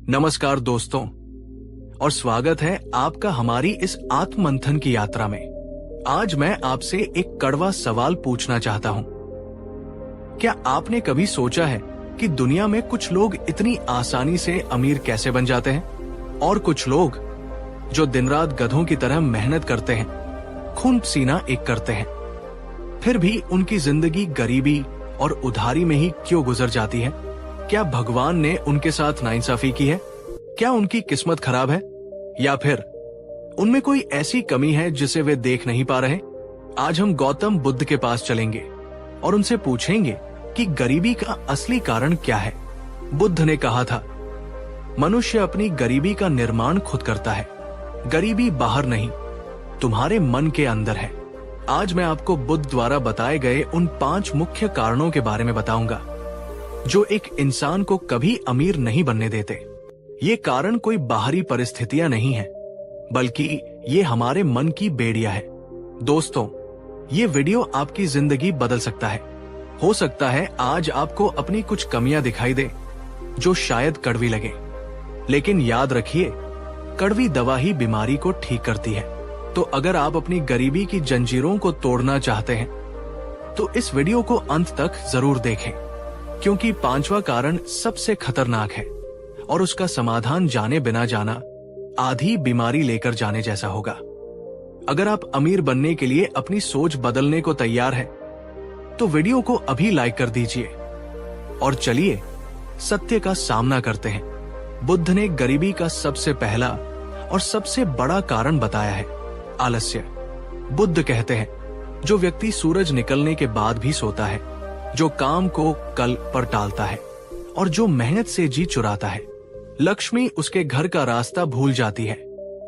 नमस्कार दोस्तों, और स्वागत है आपका हमारी इस आत्ममंथन की यात्रा में। आज मैं आपसे एक कड़वा सवाल पूछना चाहता हूं। क्या आपने कभी सोचा है कि दुनिया में कुछ लोग इतनी आसानी से अमीर कैसे बन जाते हैं, और कुछ लोग जो दिन रात गधों की तरह मेहनत करते हैं, खून पसीना एक करते हैं, फिर भी उनकी जिंदगी गरीबी और उधारी में ही क्यों गुजर जाती है? क्या भगवान ने उनके साथ नाइंसाफी की है? क्या उनकी किस्मत खराब है, या फिर उनमें कोई ऐसी कमी है जिसे वे देख नहीं पा रहे? आज हम गौतम बुद्ध के पास चलेंगे और उनसे पूछेंगे कि गरीबी का असली कारण क्या है। बुद्ध ने कहा था, मनुष्य अपनी गरीबी का निर्माण खुद करता है। गरीबी बाहर नहीं, तुम्हारे मन के अंदर है। आज मैं आपको बुद्ध द्वारा बताए गए उन 5 मुख्य कारणों के बारे में बताऊंगा जो एक इंसान को कभी अमीर नहीं बनने देते। ये कारण कोई बाहरी परिस्थितियां नहीं है, बल्कि ये हमारे मन की बेड़ियां है। दोस्तों, ये वीडियो आपकी जिंदगी बदल सकता है। हो सकता है आज आपको अपनी कुछ कमियां दिखाई दे जो शायद कड़वी लगे, लेकिन याद रखिए, कड़वी दवा ही बीमारी को ठीक करती है। तो अगर आप अपनी गरीबी की जंजीरों को तोड़ना चाहते हैं तो इस वीडियो को अंत तक जरूर देखें, क्योंकि 5वां कारण सबसे खतरनाक है और उसका समाधान जाने बिना जाना आधी बीमारी लेकर जाने जैसा होगा। अगर आप अमीर बनने के लिए अपनी सोच बदलने को तैयार हैं, तो वीडियो को अभी लाइक कर दीजिए और चलिए सत्य का सामना करते हैं। बुद्ध ने गरीबी का सबसे पहला और सबसे बड़ा कारण बताया है, आलस्य। बुद्ध कहते हैं, जो व्यक्ति सूरज निकलने के बाद भी सोता है, जो काम को कल पर टालता है और जो मेहनत से जी चुराता है, लक्ष्मी उसके घर का रास्ता भूल जाती है।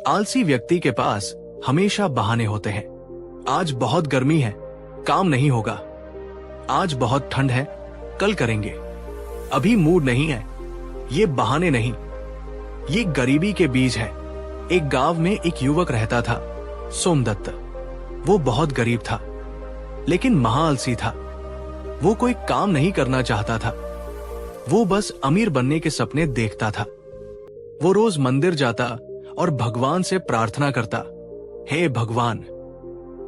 आलसी व्यक्ति के पास हमेशा बहाने होते हैं। आज बहुत गर्मी है, काम नहीं होगा। आज बहुत ठंड है, कल करेंगे। अभी मूड नहीं है। ये बहाने नहीं, ये गरीबी के बीज है। एक गांव में एक युवक रहता था, सोमदत्त। वो बहुत गरीब था, लेकिन महाआलसी था। वो कोई काम नहीं करना चाहता था। वो बस अमीर बनने के सपने देखता था। वो रोज मंदिर जाता और भगवान से प्रार्थना करता, हे भगवान,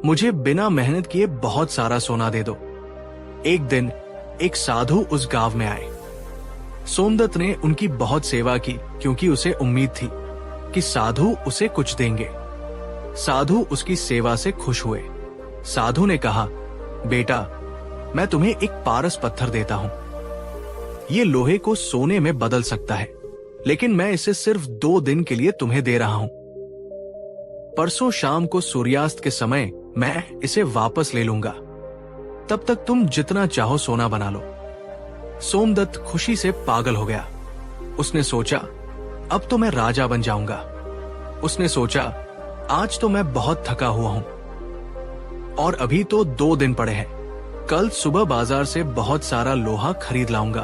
मुझे बिना मेहनत किए बहुत सारा सोना दे दो। एक दिन एक साधु उस गांव में आए। सोमदत्त ने उनकी बहुत सेवा की, क्योंकि उसे उम्मीद थी कि साधु उसे कुछ देंगे। साधु उसकी सेवा से खुश हुए। साधु ने कहा, बेटा, मैं तुम्हें एक पारस पत्थर देता हूं। ये लोहे को सोने में बदल सकता है, लेकिन मैं इसे सिर्फ 2 दिन के लिए तुम्हें दे रहा हूं। परसों शाम को सूर्यास्त के समय मैं इसे वापस ले लूंगा। तब तक तुम जितना चाहो सोना बना लो। सोमदत्त खुशी से पागल हो गया। उसने सोचा, अब तो मैं राजा बन जाऊंगा। उसने सोचा, आज तो मैं बहुत थका हुआ हूं और अभी तो 2 दिन पड़े हैं। कल सुबह बाजार से बहुत सारा लोहा खरीद लाऊंगा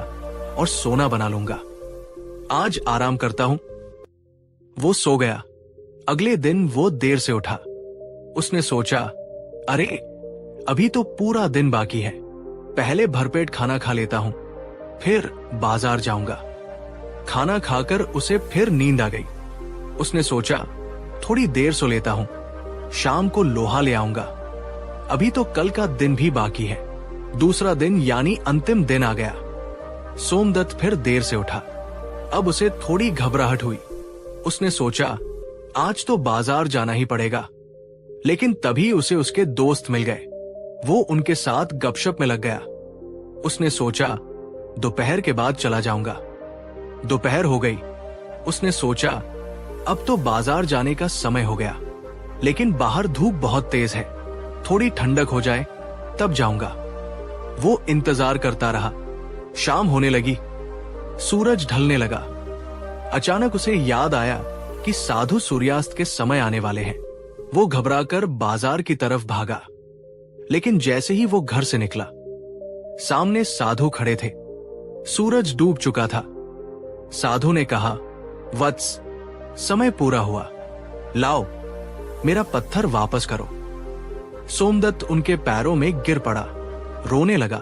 और सोना बना लूंगा। आज आराम करता हूं। वो सो गया। अगले दिन वो देर से उठा। उसने सोचा, अरे अभी तो पूरा दिन बाकी है। पहले भरपेट खाना खा लेता हूं, फिर बाजार जाऊंगा। खाना खाकर उसे फिर नींद आ गई। उसने सोचा, थोड़ी देर सो लेता हूं, शाम को लोहा ले आऊंगा। अभी तो कल का दिन भी बाकी है। दूसरा दिन यानी अंतिम दिन आ गया। सोमदत्त फिर देर से उठा। अब उसे थोड़ी घबराहट हुई। उसने सोचा, आज तो बाजार जाना ही पड़ेगा। लेकिन तभी उसे उसके दोस्त मिल गए। वो उनके साथ गपशप में लग गया। उसने सोचा, दोपहर के बाद चला जाऊंगा। दोपहर हो गई। उसने सोचा, अब तो बाजार जाने का समय हो गया, लेकिन बाहर धूप बहुत तेज है। थोड़ी ठंडक हो जाए तब जाऊंगा। वो इंतजार करता रहा। शाम होने लगी, सूरज ढलने लगा। अचानक उसे याद आया कि साधु सूर्यास्त के समय आने वाले हैं। वो घबराकर बाजार की तरफ भागा, लेकिन जैसे ही वो घर से निकला, सामने साधु खड़े थे। सूरज डूब चुका था। साधु ने कहा, वत्स, समय पूरा हुआ, लाओ मेरा पत्थर वापस करो। सोमदत्त उनके पैरों में गिर पड़ा, रोने लगा,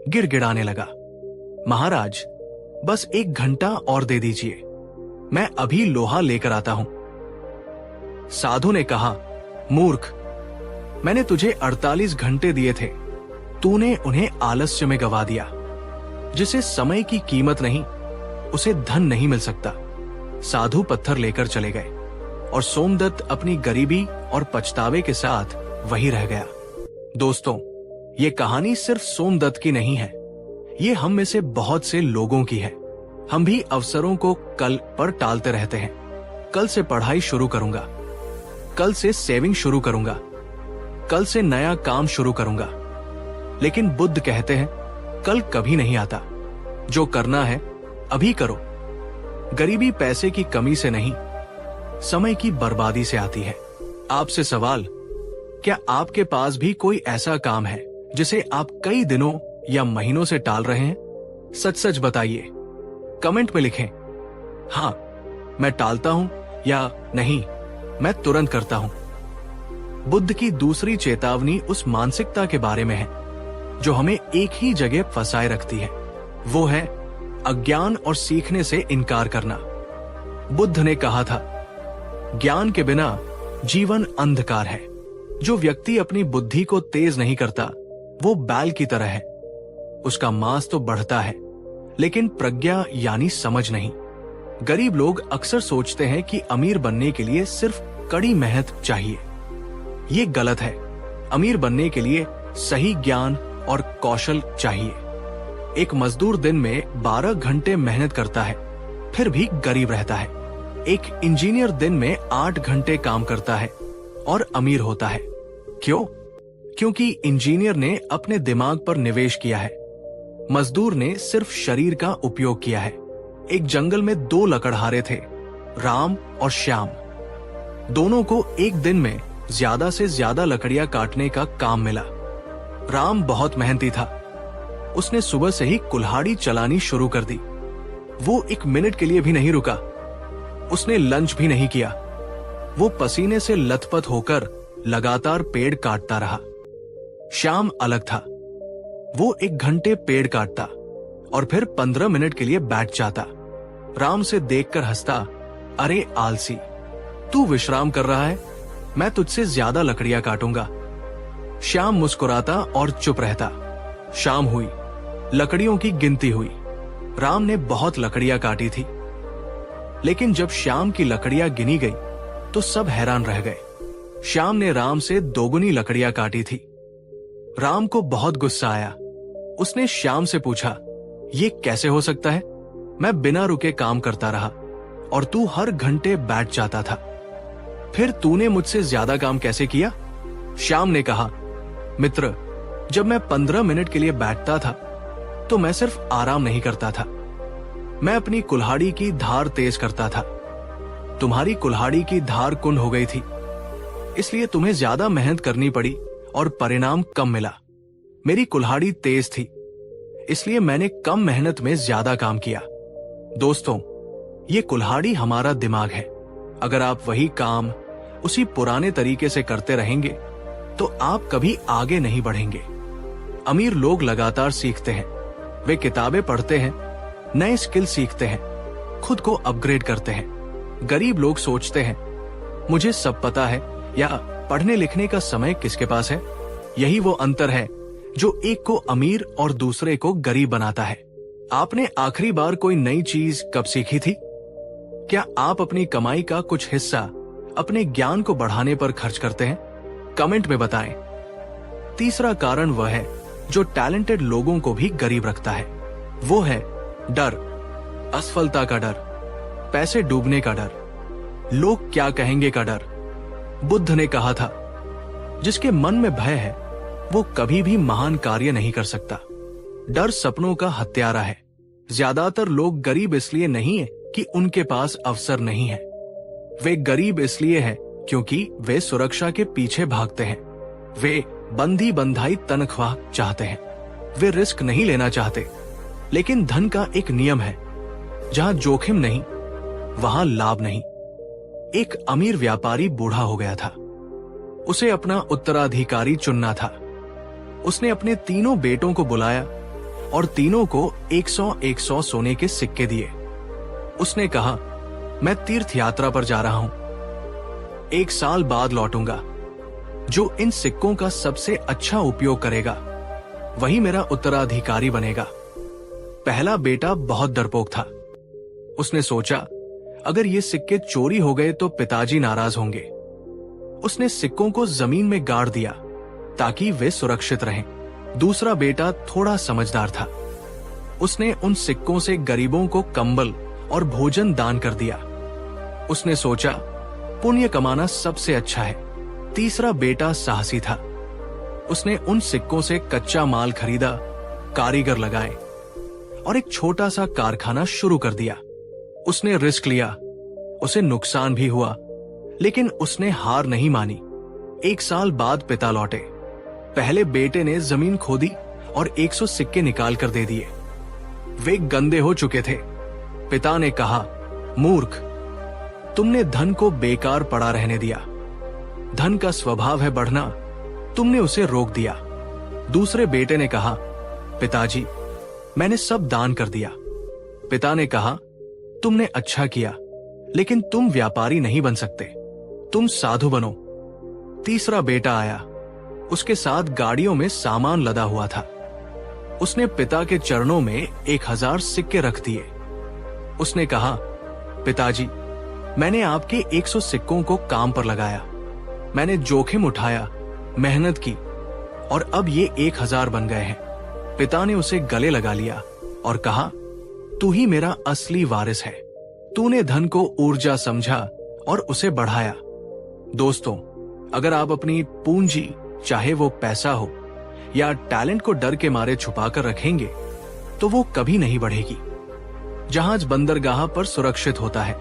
गिड़गिड़ाने लगा। महाराज, बस 1 घंटा और दे दीजिए, मैं अभी लोहा लेकर आता हूं। साधु ने कहा, मूर्ख, मैंने तुझे 48 घंटे दिए थे, तूने उन्हें आलस्य में गवा दिया। जिसे समय की कीमत नहीं, उसे धन नहीं मिल सकता। साधु पत्थर लेकर चले गए और सोमदत्त अपनी गरीबी और पछतावे के साथ वहीं रह गया। दोस्तों, ये कहानी सिर्फ सोमदत्त की नहीं है, ये हम में से बहुत से लोगों की है। हम भी अवसरों को कल पर टालते रहते हैं। कल से पढ़ाई शुरू करूंगा, कल से सेविंग शुरू करूंगा, कल से नया काम शुरू करूंगा। लेकिन बुद्ध कहते हैं, कल कभी नहीं आता। जो करना है अभी करो। गरीबी पैसे की कमी से नहीं, समय की बर्बादी से आती है। आपसे सवाल, क्या आपके पास भी कोई ऐसा काम है जिसे आप कई दिनों या महीनों से टाल रहे हैं? सच सच बताइए, कमेंट में लिखें। हाँ, मैं टालता हूं, या नहीं, मैं तुरंत करता हूं। बुद्ध की दूसरी चेतावनी उस मानसिकता के बारे में है जो हमें एक ही जगह फंसाए रखती है। वो है अज्ञान और सीखने से इनकार करना। बुद्ध ने कहा था, ज्ञान के बिना जीवन अंधकार है। जो व्यक्ति अपनी बुद्धि को तेज नहीं करता, वो बैल की तरह है। उसका मांस तो बढ़ता है, लेकिन प्रज्ञा यानी समझ नहीं। गरीब लोग अक्सर सोचते हैं कि अमीर बनने के लिए सिर्फ कड़ी मेहनत चाहिए। ये गलत है। अमीर बनने के लिए सही ज्ञान और कौशल चाहिए। एक मजदूर दिन में 12 घंटे मेहनत करता है, फिर भी गरीब रहता है। एक इंजीनियर दिन में 8 घंटे काम करता है और अमीर होता है। क्यों? क्योंकि इंजीनियर ने अपने दिमाग पर निवेश किया है, मजदूर ने सिर्फ शरीर का उपयोग किया है। एक जंगल में 2 लकड़हारे थे, राम और श्याम। दोनों को एक दिन में ज्यादा से ज्यादा लकड़ियां काटने का काम मिला। राम बहुत मेहनती था। उसने सुबह से ही कुल्हाड़ी चलानी शुरू कर दी। वो 1 मिनट के लिए भी नहीं रुका। उसने लंच भी नहीं किया। वो पसीने से लथपथ होकर लगातार पेड़ काटता रहा। श्याम अलग था। वो 1 घंटे पेड़ काटता और फिर 15 मिनट के लिए बैठ जाता। राम से देखकर हंसता, अरे आलसी, तू विश्राम कर रहा है, मैं तुझसे ज्यादा लकड़ियां काटूंगा। श्याम मुस्कुराता और चुप रहता। शाम हुई, लकड़ियों की गिनती हुई। राम ने बहुत लकड़ियां काटी थी, लेकिन जब श्याम की लकड़ियां गिनी गई तो सब हैरान रह गए। श्याम ने राम से 2 गुनी लकड़ियां काटी थी। राम को बहुत गुस्सा आया। उसने श्याम से पूछा, ये कैसे हो सकता है? मैं बिना रुके काम करता रहा और तू हर घंटे बैठ जाता था। फिर तूने मुझसे ज्यादा काम कैसे किया? श्याम ने कहा, मित्र, जब मैं 15 मिनट के लिए बैठता था तो मैं सिर्फ आराम नहीं करता था, मैं अपनी कुल्हाड़ी की धार तेज करता था। तुम्हारी कुल्हाड़ी की धार कुंद हो गई थी, इसलिए तुम्हें ज्यादा मेहनत करनी पड़ी और परिणाम कम मिला। मेरी कुल्हाड़ी तेज थी, इसलिए मैंने कम मेहनत में ज्यादा काम किया। दोस्तों, ये कुल्हाड़ी हमारा दिमाग है। अगर आप वही काम उसी पुराने तरीके से करते रहेंगे तो आप कभी आगे नहीं बढ़ेंगे। अमीर लोग लगातार सीखते हैं। वे किताबें पढ़ते हैं, नए स्किल सीखते हैं, खुद को अपग्रेड करते हैं। गरीब लोग सोचते हैं, मुझे सब पता है, या पढ़ने लिखने का समय किसके पास है। यही वो अंतर है जो एक को अमीर और दूसरे को गरीब बनाता है। आपने आखिरी बार कोई नई चीज कब सीखी थी? क्या आप अपनी कमाई का कुछ हिस्सा अपने ज्ञान को बढ़ाने पर खर्च करते हैं? कमेंट में बताएं। तीसरा कारण वह है जो टैलेंटेड लोगों को भी गरीब रखता है। वो है डर, असफलता का डर, पैसे डूबने का डर, लोग क्या कहेंगे का डर। बुद्ध ने कहा था, जिसके मन में भय है वो कभी भी महान कार्य नहीं कर सकता। डर सपनों का हत्यारा है। ज्यादातर लोग गरीब इसलिए नहीं है कि उनके पास अवसर नहीं है। वे गरीब इसलिए हैं क्योंकि वे सुरक्षा के पीछे भागते हैं। वे बंधी बंधाई तनख्वाह चाहते हैं। वे रिस्क नहीं लेना चाहते। लेकिन धन का एक नियम है, जहां जोखिम नहीं वहां लाभ नहीं। एक अमीर व्यापारी बूढ़ा हो गया था। उसे अपना उत्तराधिकारी चुनना था। उसने अपने तीनों बेटों को बुलाया और तीनों को 100-100 सोने के सिक्के दिए। उसने कहा, मैं तीर्थ यात्रा पर जा रहा हूं। 1 साल बाद लौटूंगा। जो इन सिक्कों का सबसे अच्छा उपयोग करेगा वही मेरा उत्तराधिकारी बनेगा। पहला बेटा बहुत डरपोक था। उसने सोचा अगर ये सिक्के चोरी हो गए तो पिताजी नाराज होंगे। उसने सिक्कों को जमीन में गाड़ दिया ताकि वे सुरक्षित रहें। दूसरा बेटा थोड़ा समझदार था। उसने उन सिक्कों से गरीबों को कंबल और भोजन दान कर दिया। उसने सोचा पुण्य कमाना सबसे अच्छा है। तीसरा बेटा साहसी था। उसने उन सिक्कों से कच्चा माल खरीदा, कारीगर लगाए और एक छोटा सा कारखाना शुरू कर दिया। उसने रिस्क लिया, उसे नुकसान भी हुआ, लेकिन उसने हार नहीं मानी। 1 साल बाद पिता लौटे। पहले बेटे ने जमीन खोदी और 100 सिक्के निकाल कर दे दिए। वे गंदे हो चुके थे। पिता ने कहा, मूर्ख, तुमने धन को बेकार पड़ा रहने दिया। धन का स्वभाव है बढ़ना, तुमने उसे रोक दिया। दूसरे बेटे ने कहा, पिताजी, मैंने सब दान कर दिया। पिता ने कहा, तुमने अच्छा किया, लेकिन तुम व्यापारी नहीं बन सकते, तुम साधु बनो। तीसरा बेटा आया। उसके साथ गाड़ियों में सामान लदा हुआ था। उसने पिता के चरणों में 1000 सिक्के रख दिए। उसने कहा, पिताजी, मैंने आपके 100 सिक्कों को काम पर लगाया। मैंने जोखिम उठाया, मेहनत की और अब ये 1000 बन गए हैं। पिता ने उसे गले लगा लिया और कहा, तू ही मेरा असली वारिस है। तूने धन को ऊर्जा समझा और उसे बढ़ाया। दोस्तों, अगर आप अपनी पूंजी, चाहे वो पैसा हो या टैलेंट को डर के मारे छुपा कर रखेंगे तो वो कभी नहीं बढ़ेगी। जहाज बंदरगाह पर सुरक्षित होता है,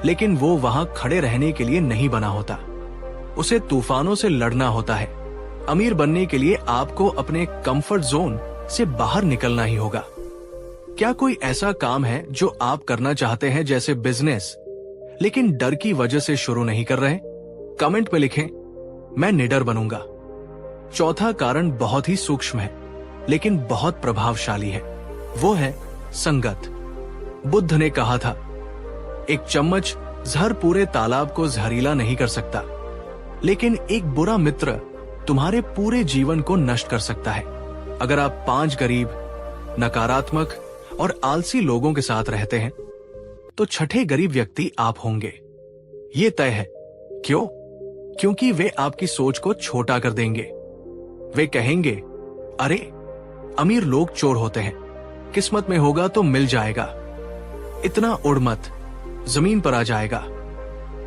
लेकिन वो वहां खड़े रहने के लिए नहीं बना होता। उसे तूफानों से लड़ना होता है। अमीर बनने के लिए आपको अपने कंफर्ट जोन से बाहर निकलना ही होगा। क्या कोई ऐसा काम है जो आप करना चाहते हैं, जैसे बिजनेस, लेकिन डर की वजह से शुरू नहीं कर रहे? कमेंट में लिखें, मैं निडर बनूंगा। चौथा कारण बहुत ही सूक्ष्म है, लेकिन बहुत प्रभावशाली है। वो है संगत। बुद्ध ने कहा था, एक चम्मच जहर पूरे तालाब को जहरीला नहीं कर सकता, लेकिन एक बुरा मित्र तुम्हारे पूरे जीवन को नष्ट कर सकता है। अगर आप 5 गरीब, नकारात्मक और आलसी लोगों के साथ रहते हैं तो छठे गरीब व्यक्ति आप होंगे। ये तय है। क्यों? क्योंकि वे आपकी सोच को छोटा कर देंगे। वे कहेंगे, अरे, अमीर लोग चोर होते हैं, किस्मत में होगा तो मिल जाएगा, इतना उड़ मत, जमीन पर आ जाएगा।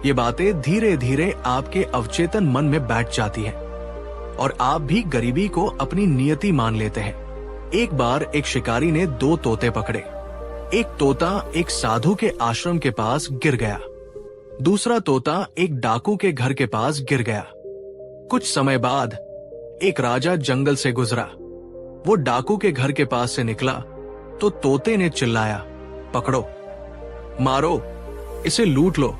ये बातें धीरे धीरे आपके अवचेतन मन में बैठ जाती हैं और आप भी गरीबी को अपनी नियति मान लेते हैं। एक बार एक शिकारी ने 2 तोते पकड़े। एक तोता एक साधु के आश्रम के पास गिर गया। दूसरा तोता एक डाकू के घर के पास गिर गया। कुछ समय बाद एक राजा जंगल से गुजरा। वो डाकू के घर के पास से निकला तो तोते ने चिल्लाया, पकड़ो, मारो, इसे लूट लो,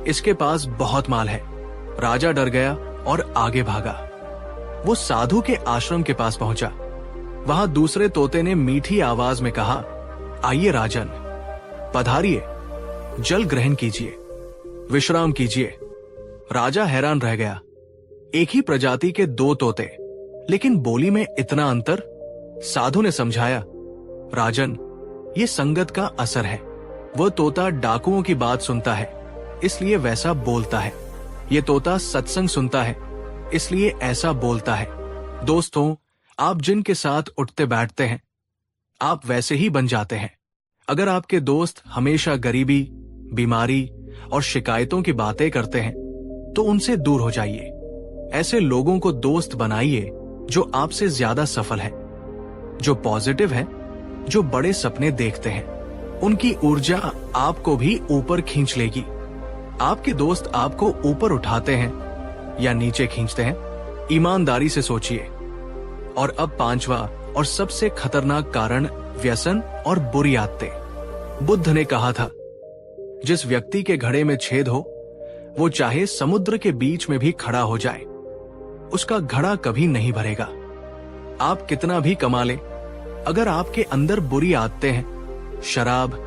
इसके पास बहुत माल है। राजा डर गया और आगे भागा। वो साधु के आश्रम के पास पहुंचा। वहां दूसरे तोते ने मीठी आवाज में कहा, आइए राजन, पधारिए, जल ग्रहण कीजिए, विश्राम कीजिए। राजा हैरान रह गया। एक ही प्रजाति के 2 तोते, लेकिन बोली में इतना अंतर। साधु ने समझाया, राजन, ये संगत का असर है। वह तोता डाकुओं की बात सुनता है, इसलिए वैसा बोलता है। ये तोता सत्संग सुनता है, इसलिए ऐसा बोलता है। दोस्तों, आप जिनके साथ उठते बैठते हैं, आप वैसे ही बन जाते हैं। अगर आपके दोस्त हमेशा गरीबी, बीमारी और शिकायतों की बातें करते हैं, तो उनसे दूर हो जाइए। ऐसे लोगों को दोस्त बनाइए जो आपसे ज्यादा सफल हैं, जो पॉजिटिव हैं, जो बड़े सपने देखते हैं। उनकी ऊर्जा आपको भी ऊपर खींच लेगी। आपके दोस्त आपको ऊपर उठाते हैं या नीचे खींचते हैं, ईमानदारी से सोचिए। और अब 5वां और सबसे खतरनाक कारण, व्यसन और बुरी आदतें। बुद्ध ने कहा था, जिस व्यक्ति के घड़े में छेद हो, वो चाहे समुद्र के बीच में भी खड़ा हो जाए, उसका घड़ा कभी नहीं भरेगा। आप कितना भी कमा लें, अगर आपके अंदर बुरी आदतें हैं, शराब,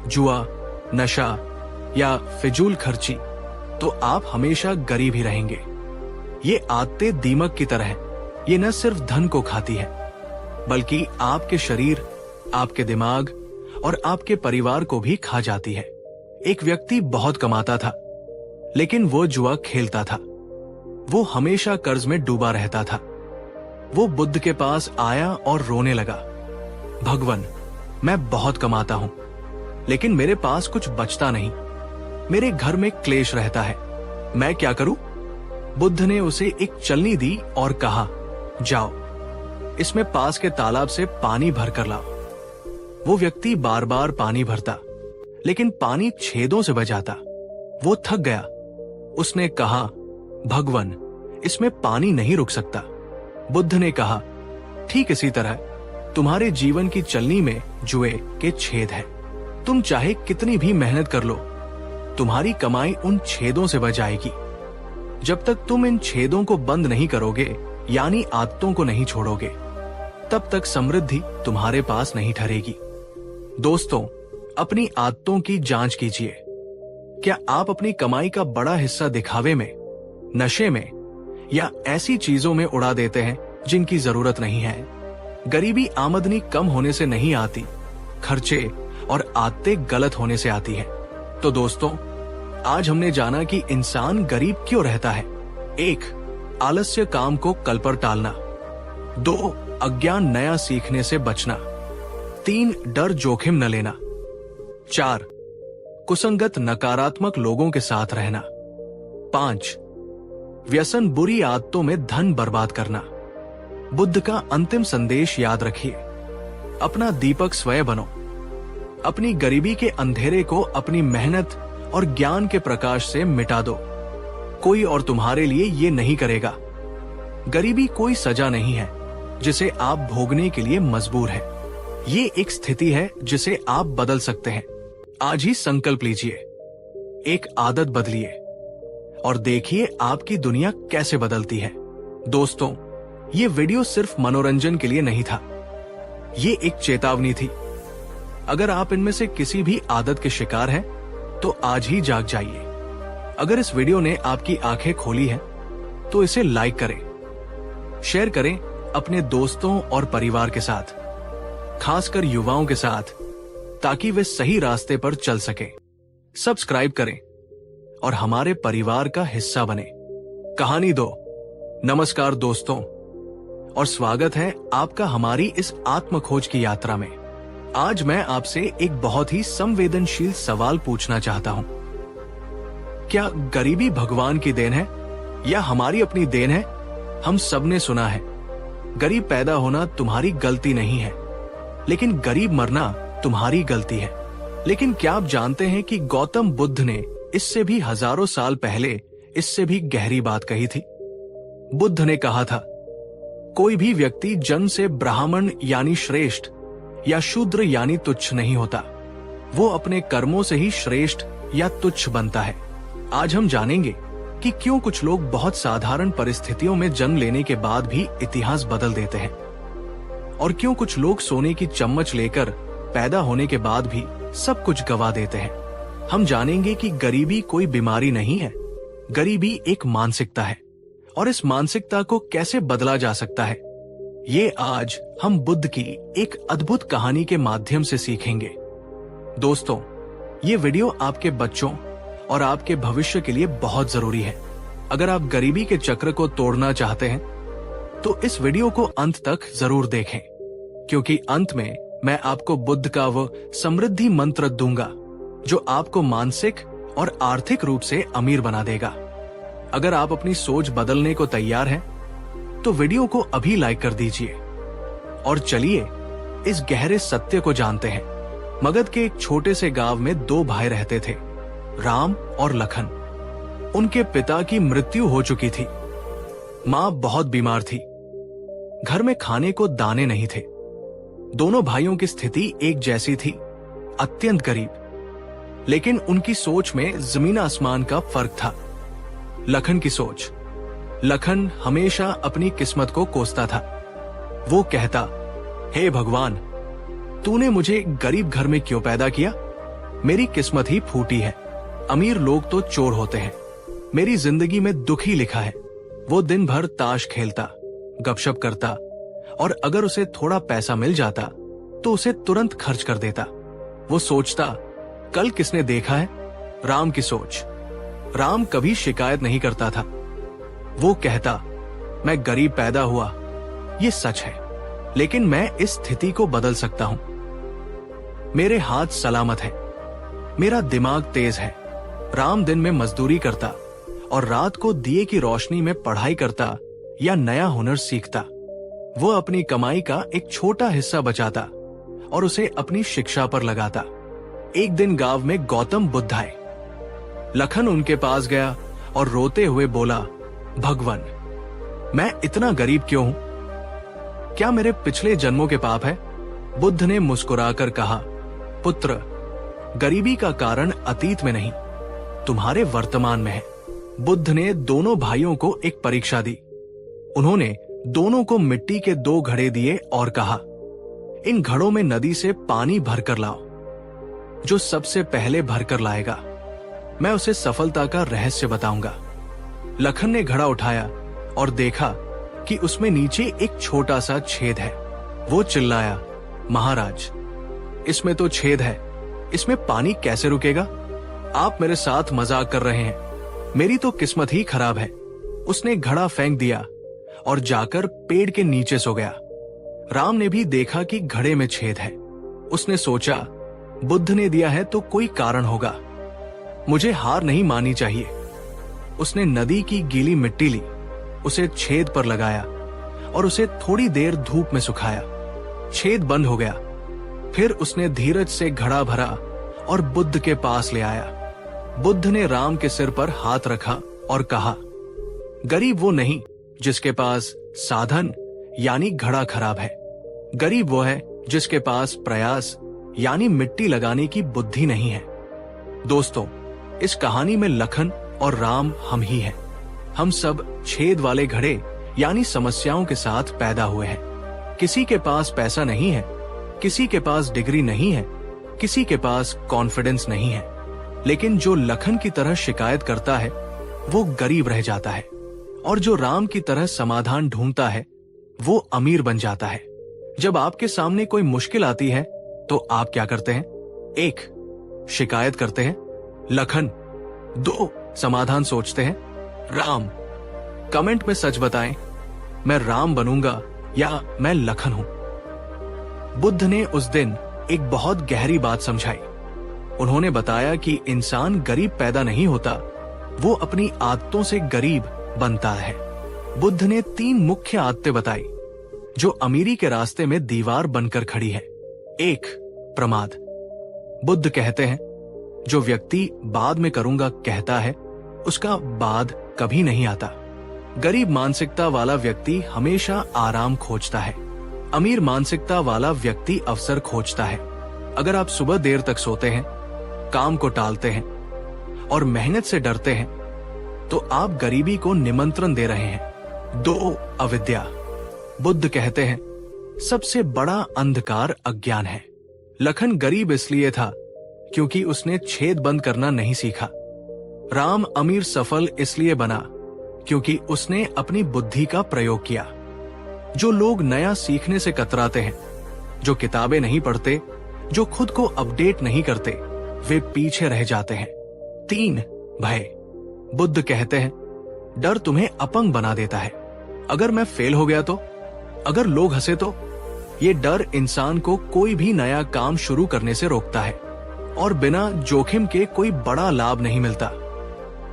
जुआ, नशा या फिजूल खर्ची, तो आप हमेशा गरीब ही रहेंगे। ये आदतें दीमक की तरह हैं। ये न सिर्फ धन को खाती है, बल्कि आपके शरीर, आपके दिमाग और आपके परिवार को भी खा जाती है। एक व्यक्ति बहुत कमाता था, लेकिन वो जुआ खेलता था। वो हमेशा कर्ज में डूबा रहता था। वो बुद्ध के पास आया और रोने लगा, भगवान, मैं बहुत कमाता हूं, लेकिन मेरे पास कुछ बचता नहीं। मेरे घर में क्लेश रहता है, मैं क्या करूं? बुद्ध ने उसे एक चलनी दी और कहा, जाओ, इसमें पास के तालाब से पानी भर कर लाओ। वो व्यक्ति बार बार पानी भरता, लेकिन पानी छेदों से बह जाता। वो थक गया। उसने कहा, भगवान, इसमें पानी नहीं रुक सकता। बुद्ध ने कहा, ठीक इसी तरह तुम्हारे जीवन की चलनी में जुए के छेद है। तुम चाहे कितनी भी मेहनत कर लो, तुम्हारी कमाई उन छेदों से बह जाएगी। जब तक तुम इन छेदों को बंद नहीं करोगे, यानी आदतों को नहीं छोड़ोगे, तब तक समृद्धि तुम्हारे पास नहीं ठहरेगी। दोस्तों, अपनी आदतों की जांच कीजिए। क्या आप अपनी कमाई का बड़ा हिस्सा दिखावे में, नशे में या ऐसी चीजों में उड़ा देते हैं जिनकी जरूरत नहीं है? गरीबी आमदनी कम होने से नहीं आती, खर्चे और आदतें गलत होने से आती है। तो दोस्तों, आज हमने जाना कि इंसान गरीब क्यों रहता है। 1. आलस्य, काम को कल पर टालना। 2. अज्ञान, नया सीखने से बचना। 3. डर, जोखिम न लेना। 4. कुसंगत, नकारात्मक लोगों के साथ रहना। 5. व्यसन, बुरी आदतों में धन बर्बाद करना। बुद्ध का अंतिम संदेश याद रखिए, अपना दीपक स्वयं बनो। अपनी गरीबी के अंधेरे को अपनी मेहनत और ज्ञान के प्रकाश से मिटा दो। कोई और तुम्हारे लिए ये नहीं करेगा। गरीबी कोई सजा नहीं है जिसे आप भोगने के लिए मजबूर हैं। ये एक स्थिति है जिसे आप बदल सकते हैं। आज ही संकल्प लीजिए, एक आदत बदलिए और देखिए आपकी दुनिया कैसे बदलती है। दोस्तों, ये वीडियो सिर्फ मनोरंजन के लिए नहीं था, ये एक चेतावनी थी। अगर आप इनमें से किसी भी आदत के शिकार हैं, तो आज ही जाग जाइए। अगर इस वीडियो ने आपकी आंखें खोली हैं, तो इसे लाइक करें, शेयर करें अपने दोस्तों और परिवार के साथ, खासकर युवाओं के साथ, ताकि वे सही रास्ते पर चल सकें। सब्सक्राइब करें और हमारे परिवार का हिस्सा बने। कहानी 2। नमस्कार दोस्तों, और स्वागत है आपका हमारी इस आत्म खोज की यात्रा में। आज मैं आपसे एक बहुत ही संवेदनशील सवाल पूछना चाहता हूं। क्या गरीबी भगवान की देन है या हमारी अपनी देन है? हम सबने सुना है, गरीब पैदा होना तुम्हारी गलती नहीं है, लेकिन गरीब मरना तुम्हारी गलती है। लेकिन क्या आप जानते हैं कि गौतम बुद्ध ने इससे भी हजारों साल पहले इससे भी गहरी बात कही थी। बुद्ध ने कहा था, कोई भी व्यक्ति जन्म से ब्राह्मण यानी श्रेष्ठ या शूद्र यानी तुच्छ नहीं होता, वो अपने कर्मों से ही श्रेष्ठ या तुच्छ बनता है। आज हम जानेंगे कि क्यों कुछ लोग बहुत साधारण परिस्थितियों में जन्म लेने के बाद भी इतिहास बदल देते हैं, और क्यों कुछ लोग सोने की चम्मच लेकर पैदा होने के बाद भी सब कुछ गवा देते हैं। हम जानेंगे कि गरीबी कोई बीमारी नहीं है, गरीबी एक मानसिकता है, और इस मानसिकता को कैसे बदला जा सकता है, ये आज हम बुद्ध की एक अद्भुत कहानी के माध्यम से सीखेंगे। दोस्तों, ये वीडियो आपके बच्चों और आपके भविष्य के लिए बहुत जरूरी है। अगर आप गरीबी के चक्र को तोड़ना चाहते हैं, तो इस वीडियो को अंत तक जरूर देखें, क्योंकि अंत में मैं आपको बुद्ध का वो समृद्धि मंत्र दूंगा जो आपको मानसिक और आर्थिक रूप से अमीर बना देगा। अगर आप अपनी सोच बदलने को तैयार हैं, तो वीडियो को अभी लाइक कर दीजिए। और चलिए इस गहरे सत्य को जानते हैं। मगध के एक छोटे से गांव में 2 भाई रहते थे, राम और लखन। उनके पिता की मृत्यु हो चुकी थी। मां बहुत बीमार थी। घर में खाने को दाने नहीं थे। दोनों भाइयों की स्थिति एक जैसी थी, अत्यंत गरीब। लेकिन उनकी सोच में जमीन आसमान का फर्क था। लखन की सोच, लखन हमेशा अपनी किस्मत को कोसता था। वो कहता, हे भगवान, तूने मुझे गरीब घर में क्यों पैदा किया? मेरी किस्मत ही फूटी है। अमीर लोग तो चोर होते हैं। मेरी जिंदगी में दुख ही लिखा है। वो दिन भर ताश खेलता, गपशप करता, और अगर उसे थोड़ा पैसा मिल जाता तो उसे तुरंत खर्च कर देता। वो सोचता, कल किसने देखा है? राम की सोच। राम कभी शिकायत नहीं करता था। वो कहता, मैं गरीब पैदा हुआ, ये सच है, लेकिन मैं इस स्थिति को बदल सकता हूं। मेरे हाथ सलामत है, मेरा दिमाग तेज है। राम दिन में मजदूरी करता और रात को दिए की रोशनी में पढ़ाई करता या नया हुनर सीखता। वो अपनी कमाई का एक छोटा हिस्सा बचाता और उसे अपनी शिक्षा पर लगाता। एक दिन गांव में गौतम बुद्ध आए। लखन उनके पास गया और रोते हुए बोला, भगवान, मैं इतना गरीब क्यों हूं? क्या मेरे पिछले जन्मों के पाप है? बुद्ध ने मुस्कुराकर कहा, पुत्र, गरीबी का कारण अतीत में नहीं, तुम्हारे वर्तमान में है। बुद्ध ने दोनों भाइयों को एक परीक्षा दी। उन्होंने दोनों को मिट्टी के 2 घड़े दिए और कहा, इन घड़ों में नदी से पानी भरकर लाओ। जो सबसे पहले भरकर लाएगा, मैं उसे सफलता का रहस्य बताऊंगा। लखन ने घड़ा उठाया और देखा कि उसमें नीचे एक छोटा सा छेद है। वो चिल्लाया, महाराज, इसमें तो छेद है, इसमें पानी कैसे रुकेगा? आप मेरे साथ मजाक कर रहे हैं। मेरी तो किस्मत ही खराब है। उसने घड़ा फेंक दिया और जाकर पेड़ के नीचे सो गया। राम ने भी देखा कि घड़े में छेद है। उसने सोचा, बुद्ध ने दिया है तो कोई कारण होगा, मुझे हार नहीं माननी चाहिए। उसने नदी की गीली मिट्टी ली, उसे छेद पर लगाया और उसे थोड़ी देर धूप में सुखाया। छेद बंद हो गया। फिर उसने धीरज से घड़ा भरा और बुद्ध के पास ले आया। बुद्ध ने राम के सिर पर हाथ रखा और कहा, गरीब वो नहीं जिसके पास साधन यानी घड़ा खराब है। गरीब वो है जिसके पास प्रयास यानी मिट्टी लगाने की बुद्धि नहीं है। दोस्तों, इस कहानी में लखन और राम हम ही हैं। हम सब छेद वाले घड़े यानी समस्याओं के साथ पैदा हुए हैं। किसी के पास पैसा नहीं है, किसी के पास डिग्री नहीं है, किसी के पास कॉन्फिडेंस नहीं है, लेकिन जो लखन की तरह शिकायत करता है वो गरीब रह जाता है, और जो राम की तरह समाधान ढूंढता है वो अमीर बन जाता है। जब आपके सामने कोई मुश्किल आती है तो आप क्या करते हैं? 1, शिकायत करते हैं। लखन 2, समाधान सोचते हैं। राम, कमेंट में सच बताएं, मैं राम बनूंगा या मैं लखन हूं? बुद्ध ने उस दिन एक बहुत गहरी बात समझाई। उन्होंने बताया कि इंसान गरीब पैदा नहीं होता, वो अपनी आदतों से गरीब बनता है। बुद्ध ने 3 मुख्य आदतें बताई जो अमीरी के रास्ते में दीवार बनकर खड़ी है। 1, प्रमाद। बुद्ध कहते हैं, जो व्यक्ति बाद में करूंगा कहता है, उसका बाद कभी नहीं आता। गरीब मानसिकता वाला व्यक्ति हमेशा आराम खोजता है। अमीर मानसिकता वाला व्यक्ति अवसर खोजता है। अगर आप सुबह देर तक सोते हैं, काम को टालते हैं और मेहनत से डरते हैं, तो आप गरीबी को निमंत्रण दे रहे हैं। 2, अविद्या। बुद्ध कहते हैं, सबसे बड़ा अंधकार अज्ञान है। लखन गरीब इसलिए था क्योंकि उसने छेद बंद करना नहीं सीखा। राम अमीर सफल इसलिए बना क्योंकि उसने अपनी बुद्धि का प्रयोग किया। जो लोग नया सीखने से कतराते हैं, जो किताबें नहीं पढ़ते, जो खुद को अपडेट नहीं करते, वे पीछे रह जाते हैं। 3, भय। बुद्ध कहते हैं, डर तुम्हें अपंग बना देता है। अगर मैं फेल हो गया तो, अगर लोग हंसे तो, ये डर इंसान को कोई भी नया काम शुरू करने से रोकता है और बिना जोखिम के कोई बड़ा लाभ नहीं मिलता।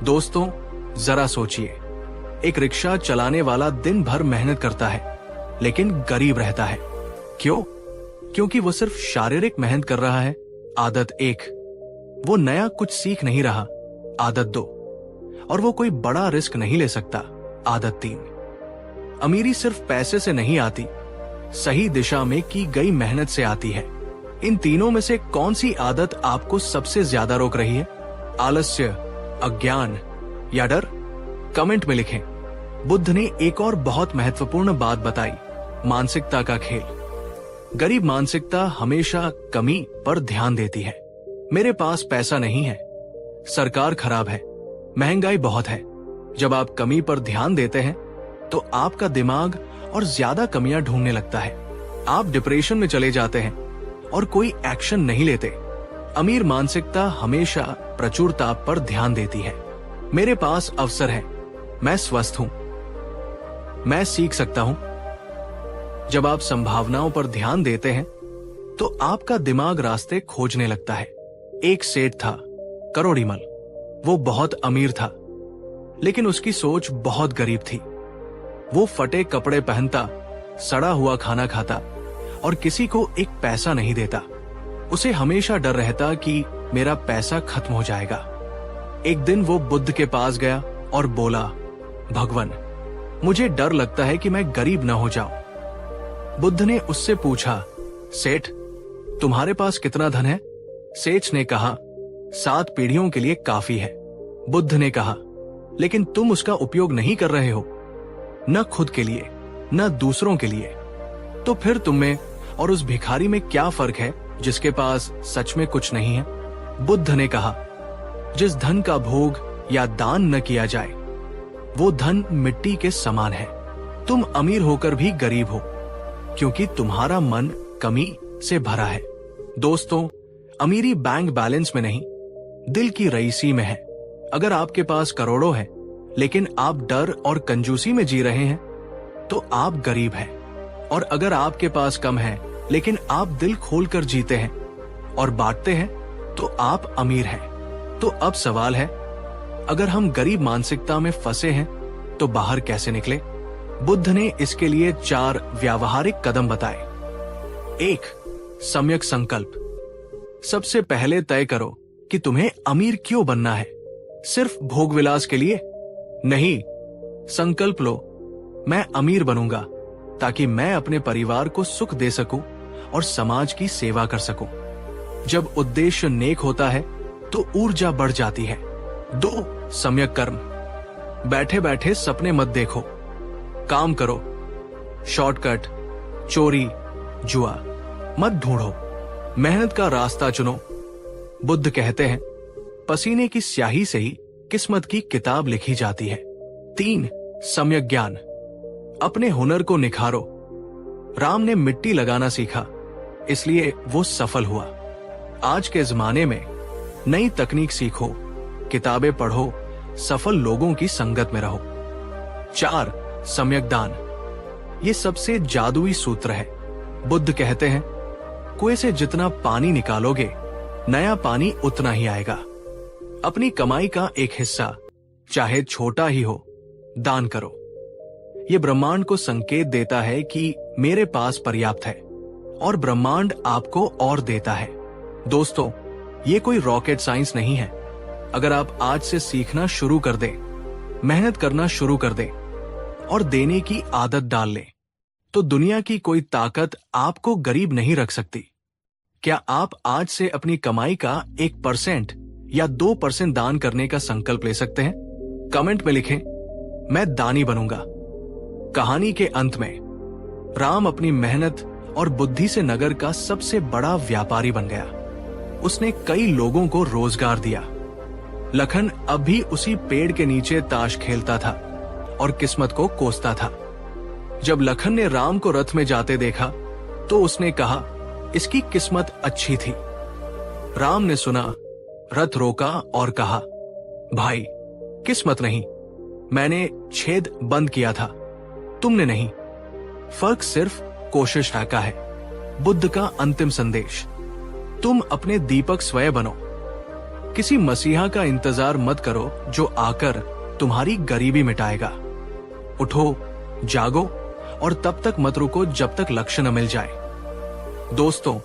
दोस्तों, जरा सोचिए, एक रिक्शा चलाने वाला दिन भर मेहनत करता है लेकिन गरीब रहता है। क्यों? क्योंकि वो सिर्फ शारीरिक मेहनत कर रहा है। आदत 1, वो नया कुछ सीख नहीं रहा। आदत 2, और वो कोई बड़ा रिस्क नहीं ले सकता। आदत 3, अमीरी सिर्फ पैसे से नहीं आती, सही दिशा में की गई मेहनत से आती है। इन तीनों में से कौन सी आदत आपको सबसे ज्यादा रोक रही है? आलस्य, अज्ञान या डर? कमेंट में लिखें। बुद्ध ने एक और बहुत महत्वपूर्ण बात बताई, मानसिकता का खेल। गरीब मानसिकता हमेशा कमी पर ध्यान देती है। मेरे पास पैसा नहीं है, सरकार खराब है, महंगाई बहुत है। जब आप कमी पर ध्यान देते हैं तो आपका दिमाग और ज्यादा कमियां ढूंढने लगता है। आप डिप्रेशन में चले जाते हैं और कोई एक्शन नहीं लेते। अमीर मानसिकता हमेशा प्रचुरता पर ध्यान देती है। मेरे पास अवसर है, मैं स्वस्थ हूं, मैं सीख सकता हूं। जब आप संभावनाओं पर ध्यान देते हैं तो आपका दिमाग रास्ते खोजने लगता है। एक सेठ था, करोड़ीमल। वो बहुत अमीर था, लेकिन उसकी सोच बहुत गरीब थी। वो फटे कपड़े पहनता, सड़ा हुआ खाना खाता और किसी को एक पैसा नहीं देता। उसे हमेशा डर रहता कि मेरा पैसा खत्म हो जाएगा। एक दिन वो बुद्ध के पास गया और बोला, भगवान, मुझे डर लगता है कि मैं गरीब न हो जाऊं। बुद्ध ने उससे पूछा, सेठ, तुम्हारे पास कितना धन है? सेठ ने कहा, 7 पीढ़ियों के लिए काफी है। बुद्ध ने कहा, लेकिन तुम उसका उपयोग नहीं कर रहे हो, न खुद के लिए न दूसरों के लिए। तो फिर तुम में और उस भिखारी में क्या फर्क है जिसके पास सच में कुछ नहीं है? बुद्ध ने कहा, जिस धन का भोग या दान न किया जाए वो धन मिट्टी के समान है। तुम अमीर होकर भी गरीब हो क्योंकि तुम्हारा मन कमी से भरा है। दोस्तों, अमीरी बैंक बैलेंस में नहीं, दिल की रईसी में है। अगर आपके पास करोड़ों है लेकिन आप डर और कंजूसी में जी रहे हैं तो आप गरीब हैं। और अगर आपके पास कम है लेकिन आप दिल खोलकर जीते हैं और बांटते हैं तो आप अमीर हैं। तो अब सवाल है, अगर हम गरीब मानसिकता में फंसे हैं तो बाहर कैसे निकले? बुद्ध ने इसके लिए 4 व्यावहारिक कदम बताए। 1. सम्यक संकल्प। सबसे पहले तय करो कि तुम्हें अमीर क्यों बनना है। सिर्फ भोग विलास के लिए नहीं। संकल्प लो, मैं अमीर बनूंगा ताकि मैं अपने परिवार को सुख दे सकूं और समाज की सेवा कर सकूं। जब उद्देश्य नेक होता है तो ऊर्जा बढ़ जाती है। 2. सम्यक कर्म। बैठे बैठे सपने मत देखो, काम करो। शॉर्टकट, चोरी, जुआ मत ढूंढो, मेहनत का रास्ता चुनो। बुद्ध कहते हैं, पसीने की स्याही से ही किस्मत की किताब लिखी जाती है। 3. सम्यक ज्ञान। अपने हुनर को निखारो। राम ने मिट्टी लगाना सीखा, इसलिए वो सफल हुआ। आज के जमाने में नई तकनीक सीखो, किताबें पढ़ो, सफल लोगों की संगत में रहो। 4. सम्यक दान। ये सबसे जादुई सूत्र है। बुद्ध कहते हैं, कुएं से जितना पानी निकालोगे नया पानी उतना ही आएगा। अपनी कमाई का एक हिस्सा, चाहे छोटा ही हो, दान करो। ये ब्रह्मांड को संकेत देता है कि मेरे पास पर्याप्त है और ब्रह्मांड आपको और देता है। दोस्तों, ये कोई रॉकेट साइंस नहीं है। अगर आप आज से सीखना शुरू कर दें, मेहनत करना शुरू कर दें और देने की आदत डाल लें, तो दुनिया की कोई ताकत आपको गरीब नहीं रख सकती। क्या आप आज से अपनी कमाई का 1% या 2% दान करने का संकल्प ले सकते हैं? कमेंट में लिखें, मैं दानी बनूंगा। कहानी के अंत में राम अपनी मेहनत और बुद्धि से नगर का सबसे बड़ा व्यापारी बन गया। उसने कई लोगों को रोजगार दिया। लखन अब भी उसी पेड़ के नीचे ताश खेलता था और किस्मत को कोसता था। जब लखन ने राम को रथ में जाते देखा तो उसने कहा, इसकी किस्मत अच्छी थी। राम ने सुना, रथ रोका और कहा, भाई, किस्मत नहीं, मैंने छेद बंद किया था, तुमने नहीं। फर्क सिर्फ कोशिश का है। बुद्ध का अंतिम संदेश, तुम अपने दीपक स्वयं बनो। किसी मसीहा का इंतजार मत करो जो आकर तुम्हारी गरीबी मिटाएगा। उठो, जागो और तब तक मत रुको जब तक लक्ष्य न मिल जाए। दोस्तों,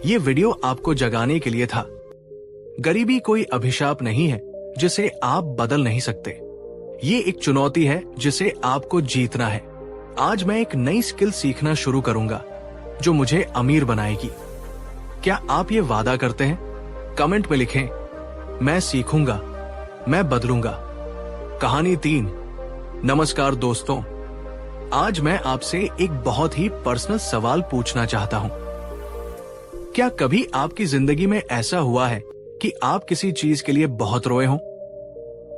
ये वीडियो आपको जगाने के लिए था। गरीबी कोई अभिशाप नहीं है जिसे आप बदल नहीं सकते। ये एक चुनौती है जिसे आपको जीतना है। आज मैं एक नई स्किल सीखना शुरू करूंगा जो मुझे अमीर बनाएगी। क्या आप ये वादा करते हैं? कमेंट में लिखें, मैं सीखूंगा, मैं बदलूंगा। कहानी 3। नमस्कार दोस्तों, आज मैं आपसे एक बहुत ही पर्सनल सवाल पूछना चाहता हूं। क्या कभी आपकी जिंदगी में ऐसा हुआ है कि आप किसी चीज के लिए बहुत रोए हो।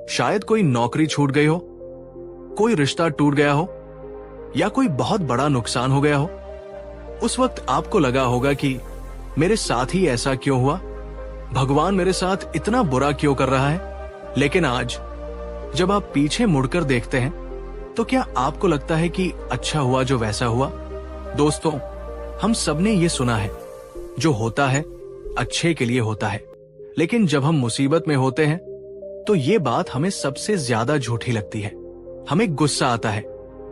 शायद कोई नौकरी छूट गई हो, कोई रिश्ता टूट गया हो, या कोई बहुत बड़ा नुकसान हो गया हो। उस वक्त आपको लगा होगा कि मेरे साथ ही ऐसा क्यों हुआ, भगवान मेरे साथ इतना बुरा क्यों कर रहा है। लेकिन आज जब आप पीछे मुड़कर देखते हैं तो क्या आपको लगता है कि अच्छा हुआ जो वैसा हुआ? दोस्तों, हम सबने ये सुना है, जो होता है अच्छे के लिए होता है। लेकिन जब हम मुसीबत में होते हैं तो ये बात हमें सबसे ज्यादा झूठी लगती है। हमें गुस्सा आता है।